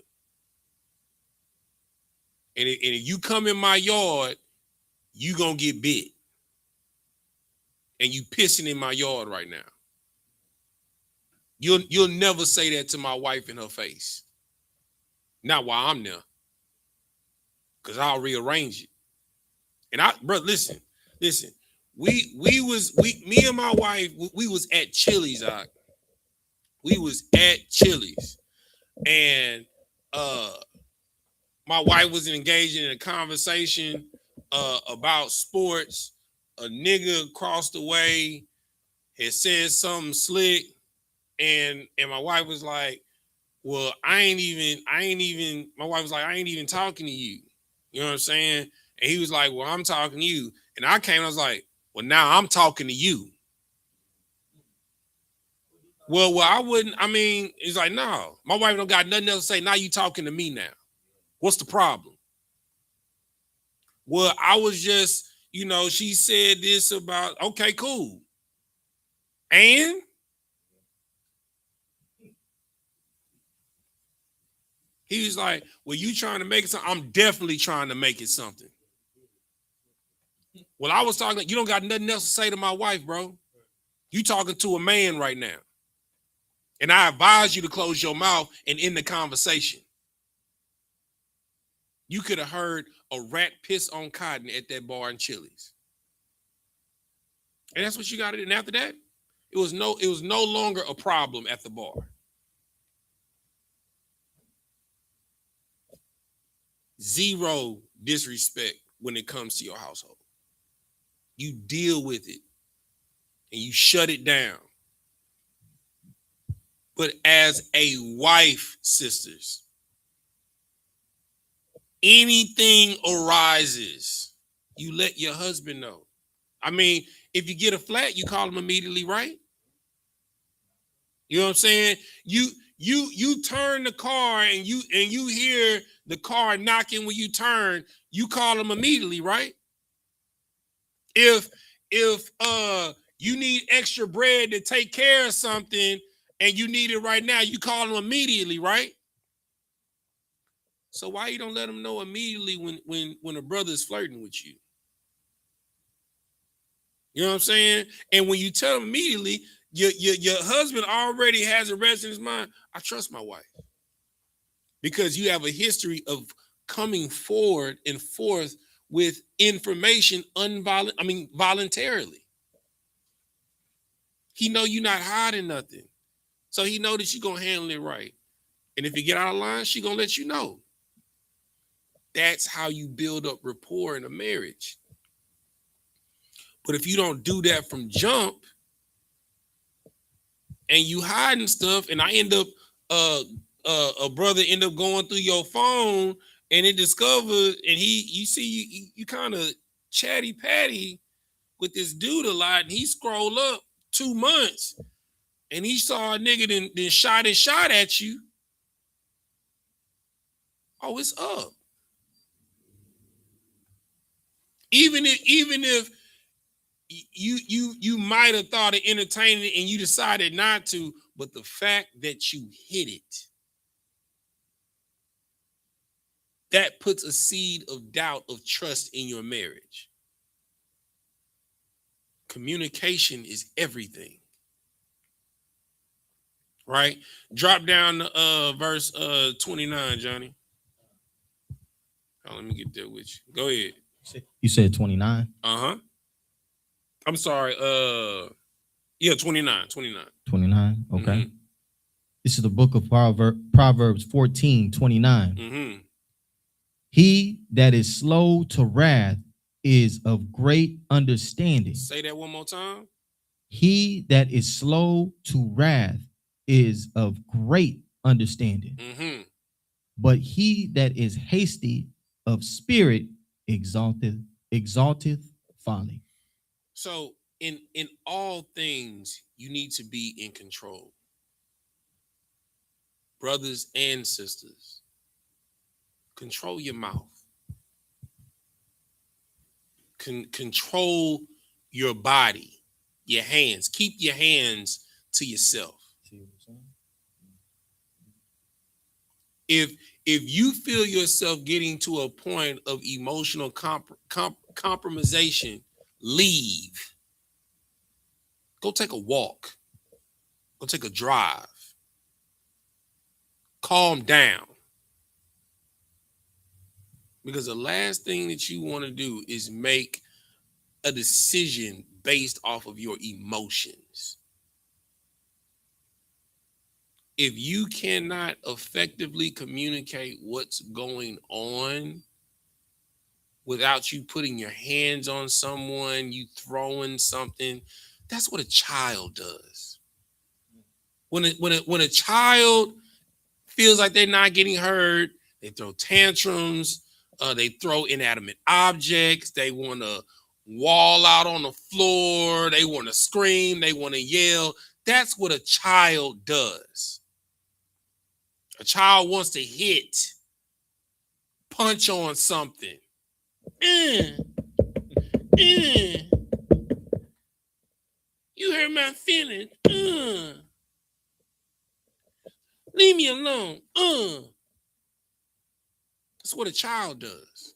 Speaker 2: And if you come in my yard, you gonna get bit. And you pissing in my yard right now. You'll never say that to my wife in her face. Not while I'm there. Cause I'll rearrange it. And listen. Me and my wife, we was at Chili's. We was at Chili's. And my wife was engaging in a conversation about sports. A nigga across the way had said something slick, and my wife was like, well, I ain't even talking to you. You know what I'm saying? And he was like, well, I'm talking to you. And I was like, well, now I'm talking to you. Well, I wouldn't, he's like, no, my wife don't got nothing else to say. Now you talking to me now. What's the problem? Well, I was just, she said this about, okay, cool. And he was like, well, you trying to make it something? I'm definitely trying to make it something. Well, I was talking, you don't got nothing else to say to my wife, bro. You talking to a man right now. And I advise you to close your mouth and end the conversation. You could have heard a rat piss on cotton at that bar in Chili's. And that's what you got to do. And after that, it was no longer a problem at the bar. Zero disrespect when it comes to your household. You deal with it and you shut it down. But as a wife, sisters, anything arises, you let your husband know. I mean, if you get a flat, you call him immediately, right? You know what I'm saying? You turn the car and you hear the car knocking when you turn, you call him immediately, right? If you need extra bread to take care of something and you need it right now, you call him immediately, right? So why you don't let him know immediately when a brother is flirting with you? You know what I'm saying? And when you tell him immediately, your husband already has a rest in his mind. I trust my wife. Because you have a history of coming forward and forth with information voluntarily. He know you're not hiding nothing. So he know that you're going to handle it right. And if you get out of line, she going to let you know. That's how you build up rapport in a marriage. But if you don't do that from jump and you hiding stuff, and I end up, a brother end up going through your phone and it discovers, and you kind of chatty patty with this dude a lot, and he scroll up 2 months and he saw a nigga then shot at you. Oh, it's up. Even if you might have thought of entertaining it and you decided not to, but the fact that you hit it, that puts a seed of doubt, of trust in your marriage. Communication is everything. Right? Drop down to verse 29, Johnny. Oh, let me get there with you. Go ahead.
Speaker 7: You said 29?
Speaker 2: Uh-huh. I'm sorry. 29.
Speaker 7: 29. Okay. Mm-hmm. This is the book of Proverbs 14, 29.
Speaker 2: Mm-hmm.
Speaker 7: He that is slow to wrath is of great understanding.
Speaker 2: Say that one more time.
Speaker 7: He that is slow to wrath is of great understanding.
Speaker 2: Mm-hmm.
Speaker 7: But he that is hasty of spirit exalteth folly.
Speaker 2: So in all things, you need to be in control. Brothers and sisters, control your mouth. Control your body, your hands. Keep your hands to yourself. If you feel yourself getting to a point of emotional compromisation, leave. Go take a walk. Go take a drive. Calm down. Because the last thing that you want to do is make a decision based off of your emotions. If you cannot effectively communicate what's going on without you putting your hands on someone, you throwing something, that's what a child does. When a child feels like they're not getting heard, they throw tantrums, they throw inanimate objects, they want to wall out on the floor, they want to scream, they want to yell. That's what a child does. A child wants to hit. punch on something. You hurt my feelings. Leave me alone. That's what a child does.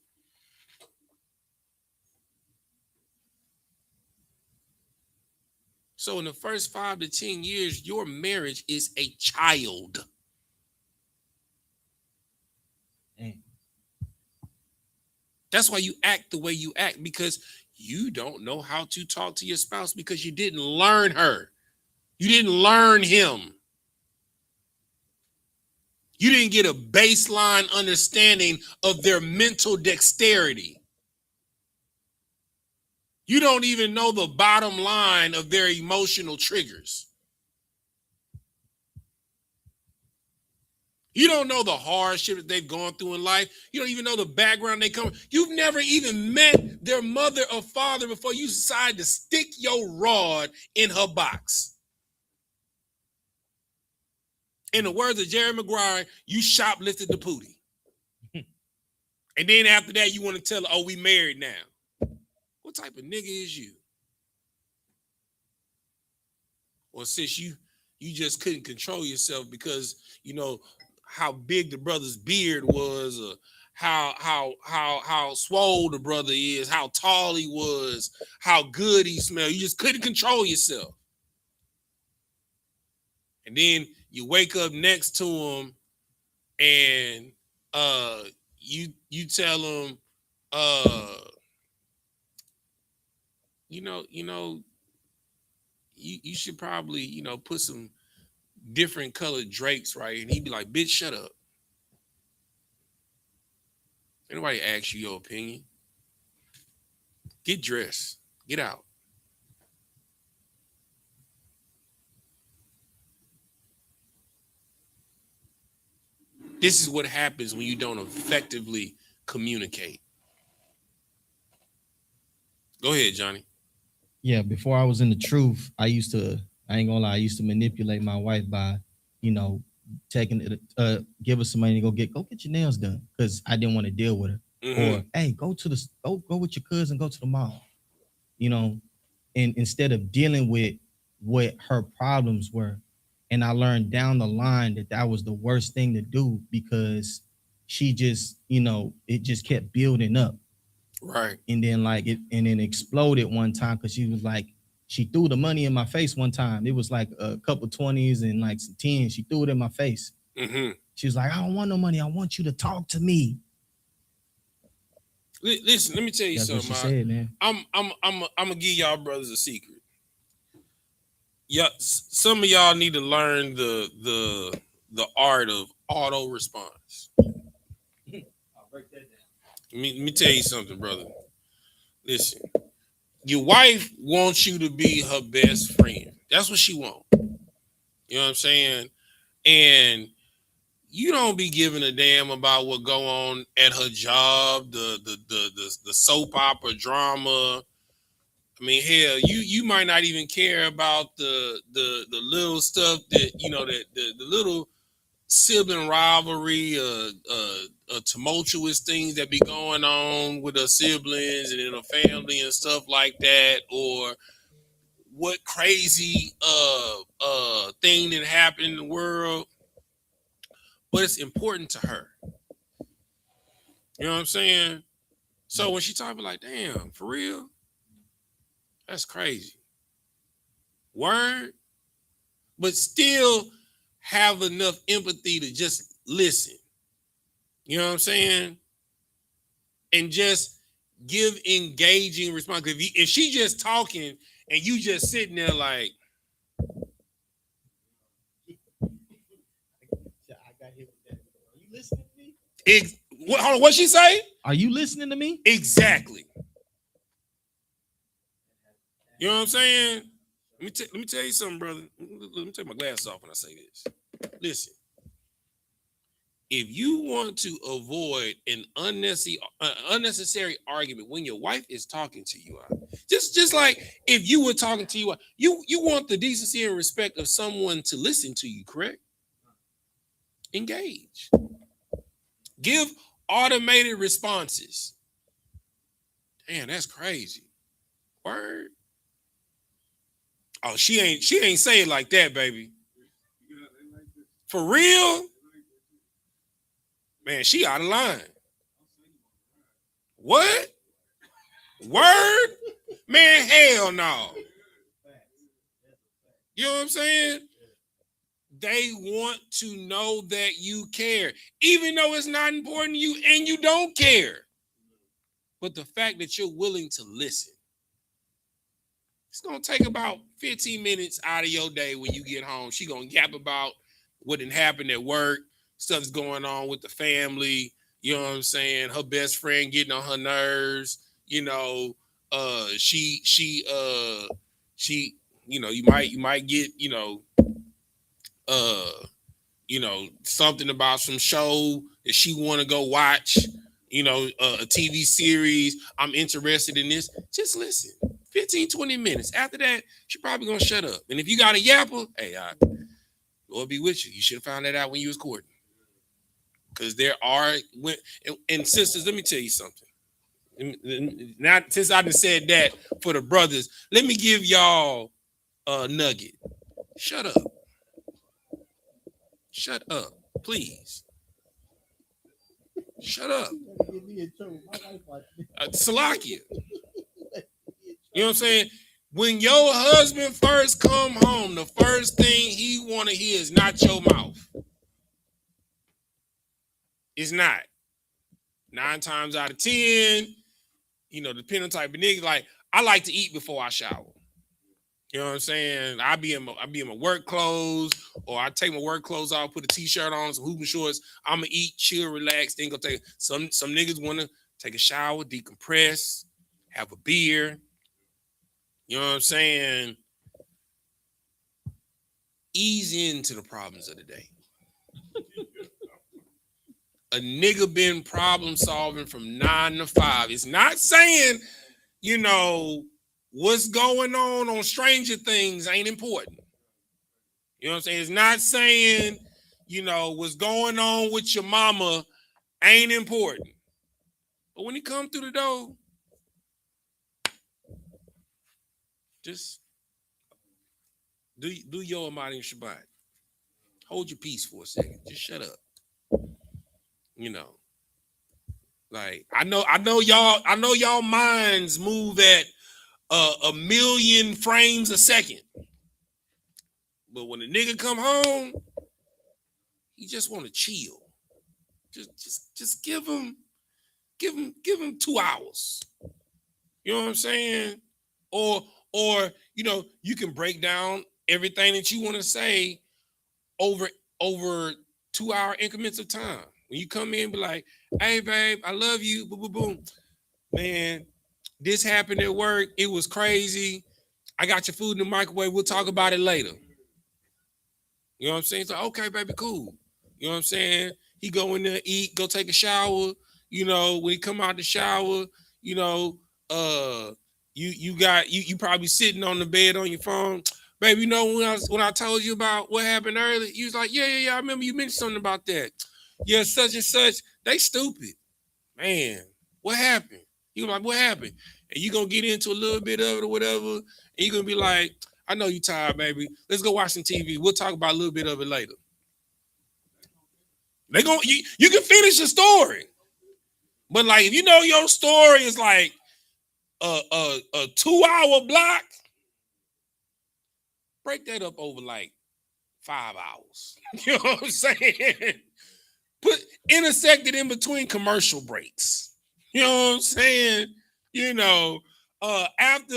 Speaker 2: So in the first 5 to 10 years, your marriage is a child.
Speaker 7: Dang.
Speaker 2: That's why you act the way you act, because you don't know how to talk to your spouse because you didn't learn her. You didn't learn him. You didn't get a baseline understanding of their mental dexterity. You don't even know the bottom line of their emotional triggers. You don't know the hardship that they've gone through in life. You don't even know the background they come. You've never even met their mother or father before you decide to stick your rod in her box. In the words of Jerry Maguire, you shoplifted the pootie. And then after that, you want to tell her, oh, we married now. What type of nigga is you? Or sis, you just couldn't control yourself because you know how big the brother's beard was, or how swole the brother is, how tall he was, how good he smelled. You just couldn't control yourself. And then you wake up next to him and you tell him you should probably, put some different colored drapes, right? And he'd be like, bitch, shut up. Anybody ask you your opinion? Get dressed. Get out. This is what happens when you don't effectively communicate. Go ahead, Johnny.
Speaker 7: Yeah, before I was in the truth, I ain't gonna lie, I used to manipulate my wife by, taking it, give her some money to go get your nails done, because I didn't want to deal with her. Mm-hmm. Or hey, go with your cousin, go to the mall. And instead of dealing with what her problems were. And I learned down the line that was the worst thing to do, because she just, it just kept building up.
Speaker 2: Right.
Speaker 7: And then it exploded one time, because she threw the money in my face one time. It was like a couple 20s and like some 10s. She threw it in my face. Mm-hmm. She was like, I don't want no money. I want you to talk to me.
Speaker 2: Listen, let me tell you something.
Speaker 7: That's what she said, man.
Speaker 2: I'm gonna give y'all brothers a secret. Yeah, some of y'all need to learn the art of auto response.
Speaker 7: I'll break that down.
Speaker 2: Let me tell you something, brother. Listen, your wife wants you to be her best friend. That's what she wants. You know what I'm saying? And you don't be giving a damn about what go on at her job, the soap opera drama. I mean, hell, you might not even care about the little stuff that, the little sibling rivalry, tumultuous things that be going on with her siblings and in her family and stuff like that, or what crazy thing that happened in the world. But it's important to her. You know what I'm saying? So when she talking like, damn, for real? That's crazy. Word? But still have enough empathy to just listen. You know what I'm saying? And just give engaging response. If she just talking and you just sitting there like,
Speaker 7: Are you listening to me?
Speaker 2: Hold on, what'd she say?
Speaker 7: Are you listening to me?
Speaker 2: Exactly. You know what I'm saying? Let me tell you something, brother. Let me take my glasses off when I say this. Listen, if you want to avoid an unnecessary argument when your wife is talking to you, just like if you were talking to you, you want the decency and respect of someone to listen to you, correct? Engage. Give Automated responses. Damn, that's crazy. Word. Oh, she ain't say it like that, baby. For real? Man, she out of line. What? Word? Man, hell no. You know what I'm saying? They want to know that you care, even though it's not important to you and you don't care. But the fact that you're willing to listen. It's going to take about 15 minutes out of your day when you get home. She going to yap about what didn't happen at work, stuff's going on with the family. You know what I'm saying? Her best friend getting on her nerves. You know, she, you know, you might get, something about some show that she want to go watch, a TV series. I'm interested in this. Just listen. 15, 20 minutes. After that, she probably gonna shut up. And if you got a yapper, hey, Lord be with you. You should have found that out when you was courting. Because there are, and sisters, let me tell you something. Not since I done said that for the brothers, let me give y'all a nugget. Shut up. Shut up, please. Shut up. Salakia. You know what I'm saying? When your husband first come home, the first thing he want to hear is not your mouth. It's not. 9 times out of 10, depending on type of nigga, like, I like to eat before I shower. You know what I'm saying? I be in my work clothes, or I take my work clothes off, put a t-shirt on, some hooping shorts. I'm gonna eat, chill, relax. Then go take some niggas want to take a shower, decompress, have a beer. You know what I'm saying? Ease into the problems of the day. A nigga been problem solving from 9 to 5. It's not saying, what's going on Stranger Things ain't important. You know what I'm saying? It's not saying, what's going on with your mama ain't important. But when he come through the door, just do your Amadi and Shabbat. Hold your peace for a second. Just shut up. Like I know y'all minds move at 1 million frames a second. But when the nigga come home, he just want to chill. Just give him 2 hours. You know what I'm saying? Or you can break down everything that you want to say over 2-hour increments of time. When you come in and be like, hey babe, I love you, boom, boom, boom. Man, this happened at work. It was crazy. I got your food in the microwave. We'll talk about it later. You know what I'm saying? So, okay, baby, cool. You know what I'm saying? He go in there, eat, go take a shower. When he come out the shower, you probably sitting on the bed on your phone. Baby, when I told you about what happened earlier, you was like, yeah, I remember you mentioned something about that. Yeah, such and such. They stupid. Man, what happened? You like, what happened? And you gonna get into a little bit of it or whatever, and you gonna be like, I know you tired, baby. Let's go watch some TV. We'll talk about a little bit of it later. You can finish the story. But like, if your story is like a 2-hour block, break that up over like 5 hours. You know what I'm saying? Intersect it in between commercial breaks. You know what I'm saying? After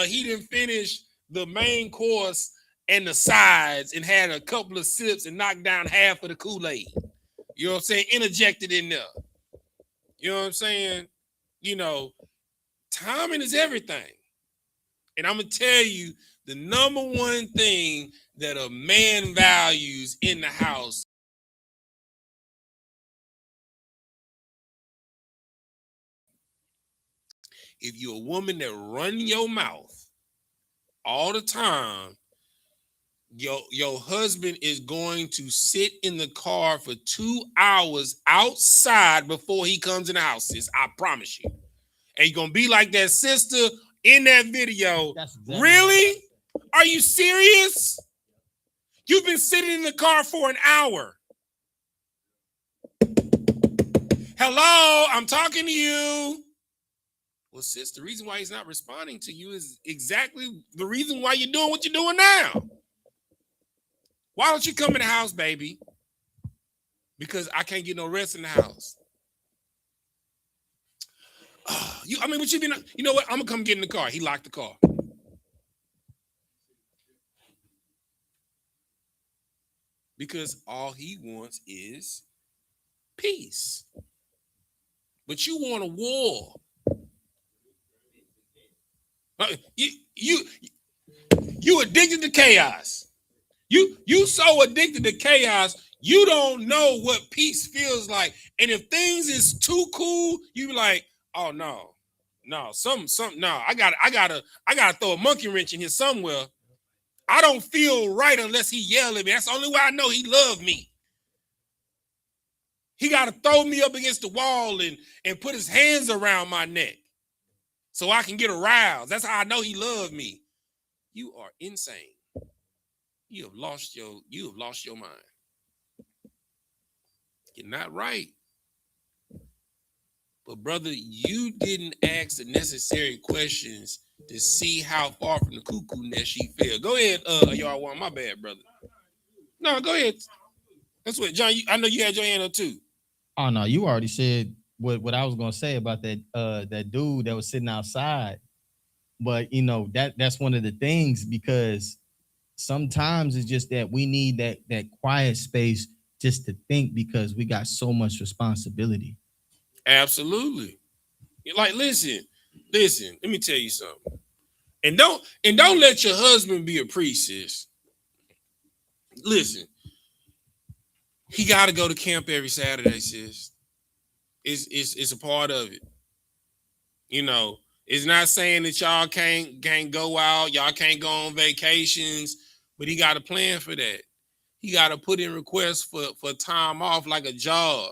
Speaker 2: he didn't finish the main course and the sides and had a couple of sips and knocked down half of the Kool-Aid. You know what I'm saying? Interject it in there. You know what I'm saying? Timing is everything. And I'm going to tell you the number one thing that a man values in the house. If you're a woman that run your mouth all the time, Your husband is going to sit in the car for 2 hours outside before he comes in the house, sis. I promise you. And you're gonna be like that sister in that video. That's exactly really? Are you serious? You've been sitting in the car for an hour. Hello, I'm talking to you. Well, sis, the reason why he's not responding to you is exactly the reason why you're doing what you're doing now. Why don't you come in the house, baby? Because I can't get no rest in the house. But you know what? I'm gonna come get in the car. He locked the car. Because all he wants is peace. But you want a war. You addicted to chaos. You so addicted to chaos, you don't know what peace feels like. And if things is too cool, you be like, oh no, something. No, I gotta throw a monkey wrench in here somewhere. I don't feel right unless he yell at me. That's the only way I know he loved me. He gotta throw me up against the wall and put his hands around my neck so I can get aroused. That's how I know he loved me. You are insane. You have lost your mind. You're not right. But brother, you didn't ask the necessary questions to see how far from the cuckoo nest she fell. Go ahead, y'all want my bad, brother. No, go ahead. That's what, John, I know you had your hand up too.
Speaker 7: Oh no, you already said what I was gonna say about that dude that was sitting outside. But you know, that's one of the things, because sometimes it's just that we need that quiet space just to think, because we got so much responsibility.
Speaker 2: Absolutely. Like, listen, let me tell you something. And don't let your husband be a priest, sis. Listen, he got to go to camp every Saturday, sis. It's a part of it. You know, it's not saying that y'all can't go out, y'all can't go on vacations, but he got a plan for that. He got to put in requests for time off like a job.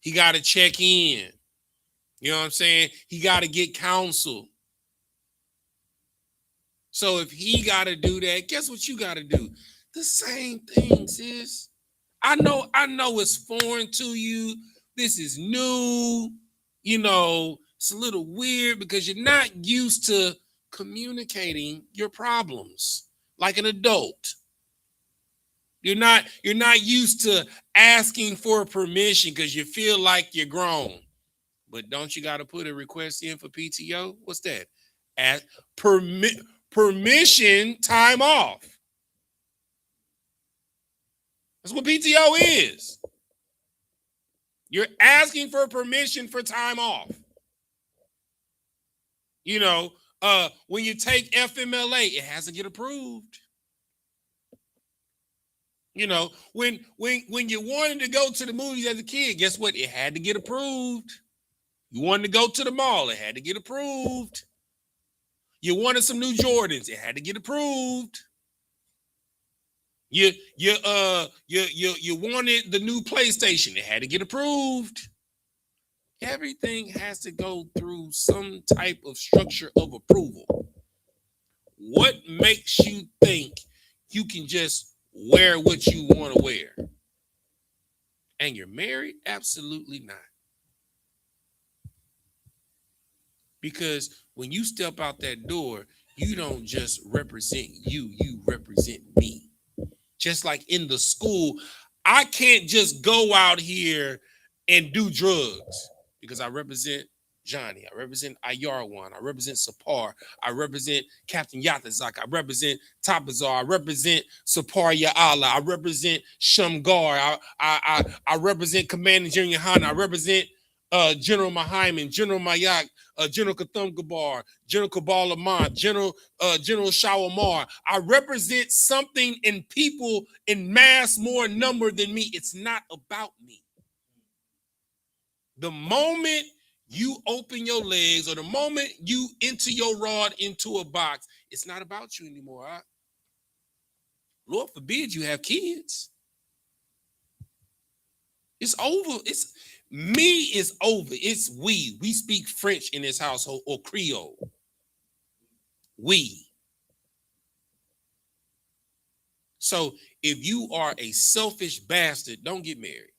Speaker 2: He got to check in. You know what I'm saying? He got to get counsel. So if he got to do that, guess what you got to do? The same thing, sis. I know it's foreign to you. This is new. You know, it's a little weird because you're not used to communicating your problems like an adult. You're not used to asking for permission because you feel like you're grown. But don't you got to put a request in for PTO? What's that? Ask permission time off. That's what PTO is. You're asking for permission for time off. You know, when you take FMLA, it has to get approved. You know, when you wanted to go to the movies as a kid, guess what? It had to get approved. You wanted to go to the mall, it had to get approved. You wanted some new Jordans, it had to get approved. You wanted the new PlayStation, it had to get approved. Everything has to go through some type of structure of approval. What makes you think you can just wear what you want to wear? And you're married? Absolutely not. Because when you step out that door, you don't just represent you represent me. Just like in the school, I can't just go out here and do drugs because I represent Johnny, I represent Ayarwan, I represent Sapar, I represent Captain Yatazak, I represent Tabazar, I represent Sapar Ya'ala, I represent Shamgar, I represent Commander General YAHANNA, I represent General Mahaiman, General Mayak, General Katham Gabar, General Kabal Ahmad, General Shawamar. I represent something in people in mass more number than me. It's not about me. The moment you open your legs or the moment you enter your rod into a box, it's not about you anymore. Right? Lord forbid you have kids. It's over. It's me is over. It's we. We speak French in this household or Creole. We. So if you are a selfish bastard, don't get married.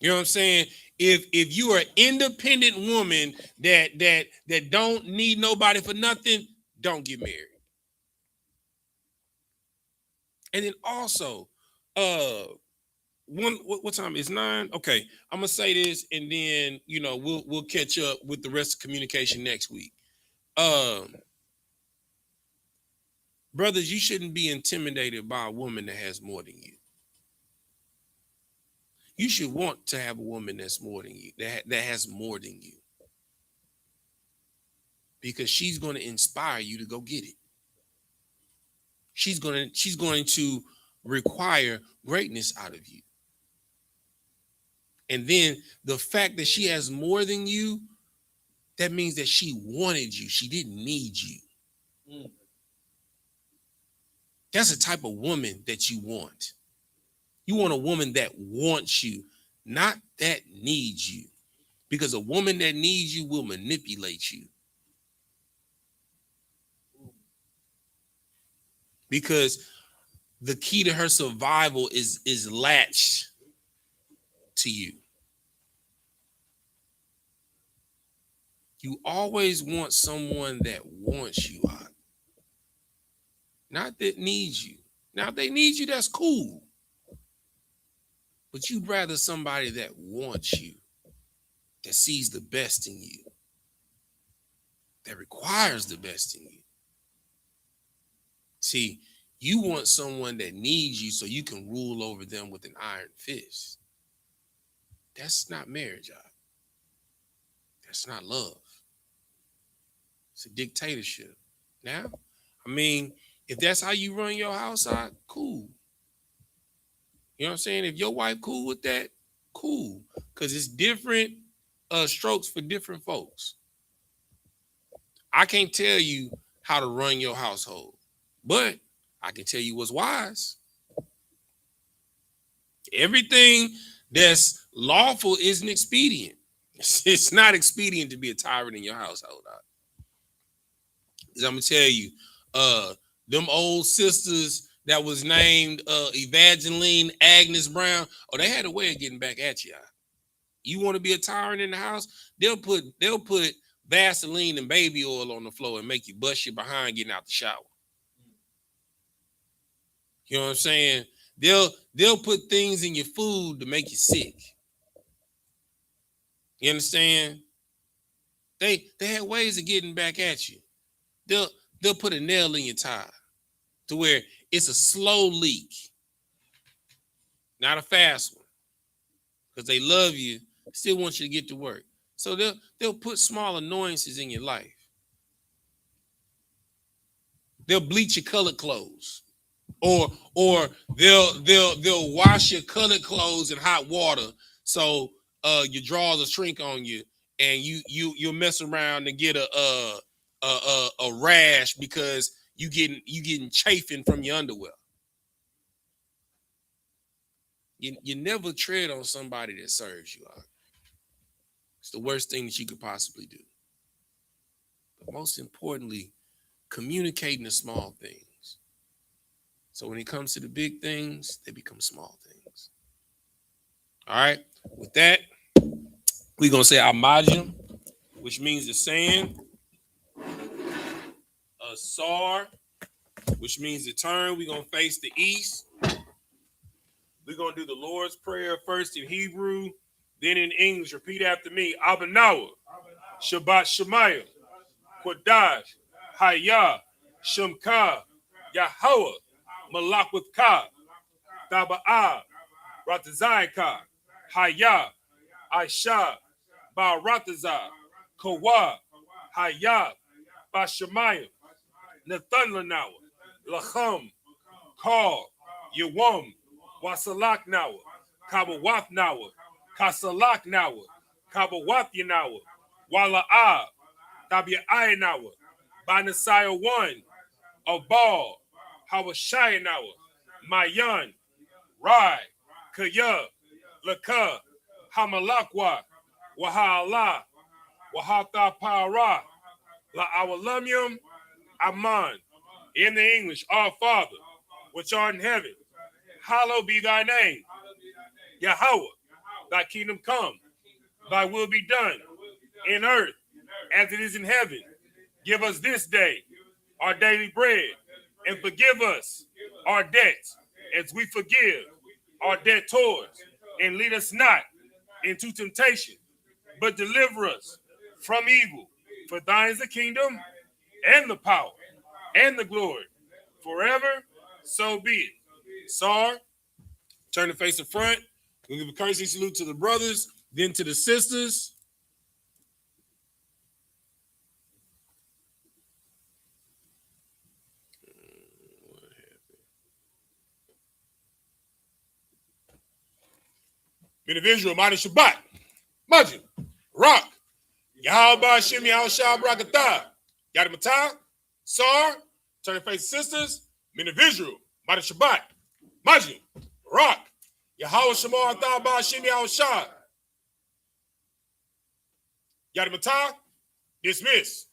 Speaker 2: You know what I'm saying? If you are an independent woman that don't need nobody for nothing, don't get married. And then also, what time is 9? Okay, I'm gonna say this, and then we'll catch up with the rest of communication next week. Brothers, you shouldn't be intimidated by a woman that has more than you. You should want to have a woman that's more than you, that has more than you. Because she's going to inspire you to go get it. She's going to require greatness out of you. And then the fact that she has more than you, that means that she wanted you. She didn't need you. That's the type of woman that you want. You want a woman that wants you, not that needs you. Because a woman that needs you will manipulate you. Because the key to her survival is latched to you. You always want someone that wants you, not that needs you. Now, if they need you, that's cool. But you'd rather somebody that wants you, that sees the best in you, that requires the best in you. See, you want someone that needs you so you can rule over them with an iron fist. That's not marriage, y'all. That's not love. It's a dictatorship. Now, I mean, if that's how you run your house out, cool. You know what I'm saying? If your wife cool with that, cool. Because it's different strokes for different folks. I can't tell you how to run your household, but I can tell you what's wise. Everything that's lawful isn't expedient. It's not expedient to be a tyrant in your household. I'm gonna tell you, them old sisters that was named Evangeline Agnes Brown, they had a way of getting back at you. You want to be a tyrant in the house? They'll put Vaseline and baby oil on the floor and make you bust your behind getting out the shower. You know what I'm saying? They'll put things in your food to make you sick. You understand? They have ways of getting back at you. They'll put a nail in your tire to where it's a slow leak, not a fast one, because they love you, still want you to get to work. So they'll put small annoyances in your life. They'll bleach your colored clothes, or they'll wash your colored clothes in hot water so your drawers will shrink on you, and you'll mess around and get a rash because you getting chafing from your underwear. You never tread on somebody that serves you. It's the worst thing that you could possibly do. But most importantly, communicating the small things. So when it comes to the big things, they become small things. All right. With that, we're gonna say Amajim, which means the sand. Asar, which means the turn. We're gonna face the east. We're gonna do the Lord's Prayer first in Hebrew, then in English. Repeat after me. Abanawa, Shabbat Shemaya, Kodash, Hayah, Shemka, Yahweh, BLACKWATCH, Taba'ah, Ratazayka, Hayah, I.S.U.P.K, Ba'aratazah, Kawa, Hayah, Ba'Shemaya, Nathan Lanawa, Lacham, Kal, Yawam, Wasalak Nawa, Kabawath Nawa, Kasalak Nawa, Kabawath Yanawa, Wala'ah, Tabi'ai Nawa, by Messiah one of Baal, Hawashayanawa, Mayan, Rai, Kaya, Laka, Hamalakwa, Wahala, Wahata Para, La Awalumium, Aman. In the English, our Father, which art in heaven, hallowed be thy name. Yahweh, thy kingdom come, thy will be done in earth as it is in heaven. Give us this day our daily bread, and forgive us our debts as we forgive our debtors. And lead us not into temptation, but deliver us from evil. For thine is the kingdom and the power and the glory forever. So be it. Sar, turn to face the front. We'll give a courtesy salute to the brothers, then to the sisters. Men of Israel, mighty Shabbat, Majid, Rock, Yahweh Shem Yahushua Barakatah, Yadamatah, Sar, turn to face the sisters. Men of Israel, mighty Shabbat, Majid, Rock, Yahweh Shemar Atah Shem Yahushua, Yadamatah, dismiss.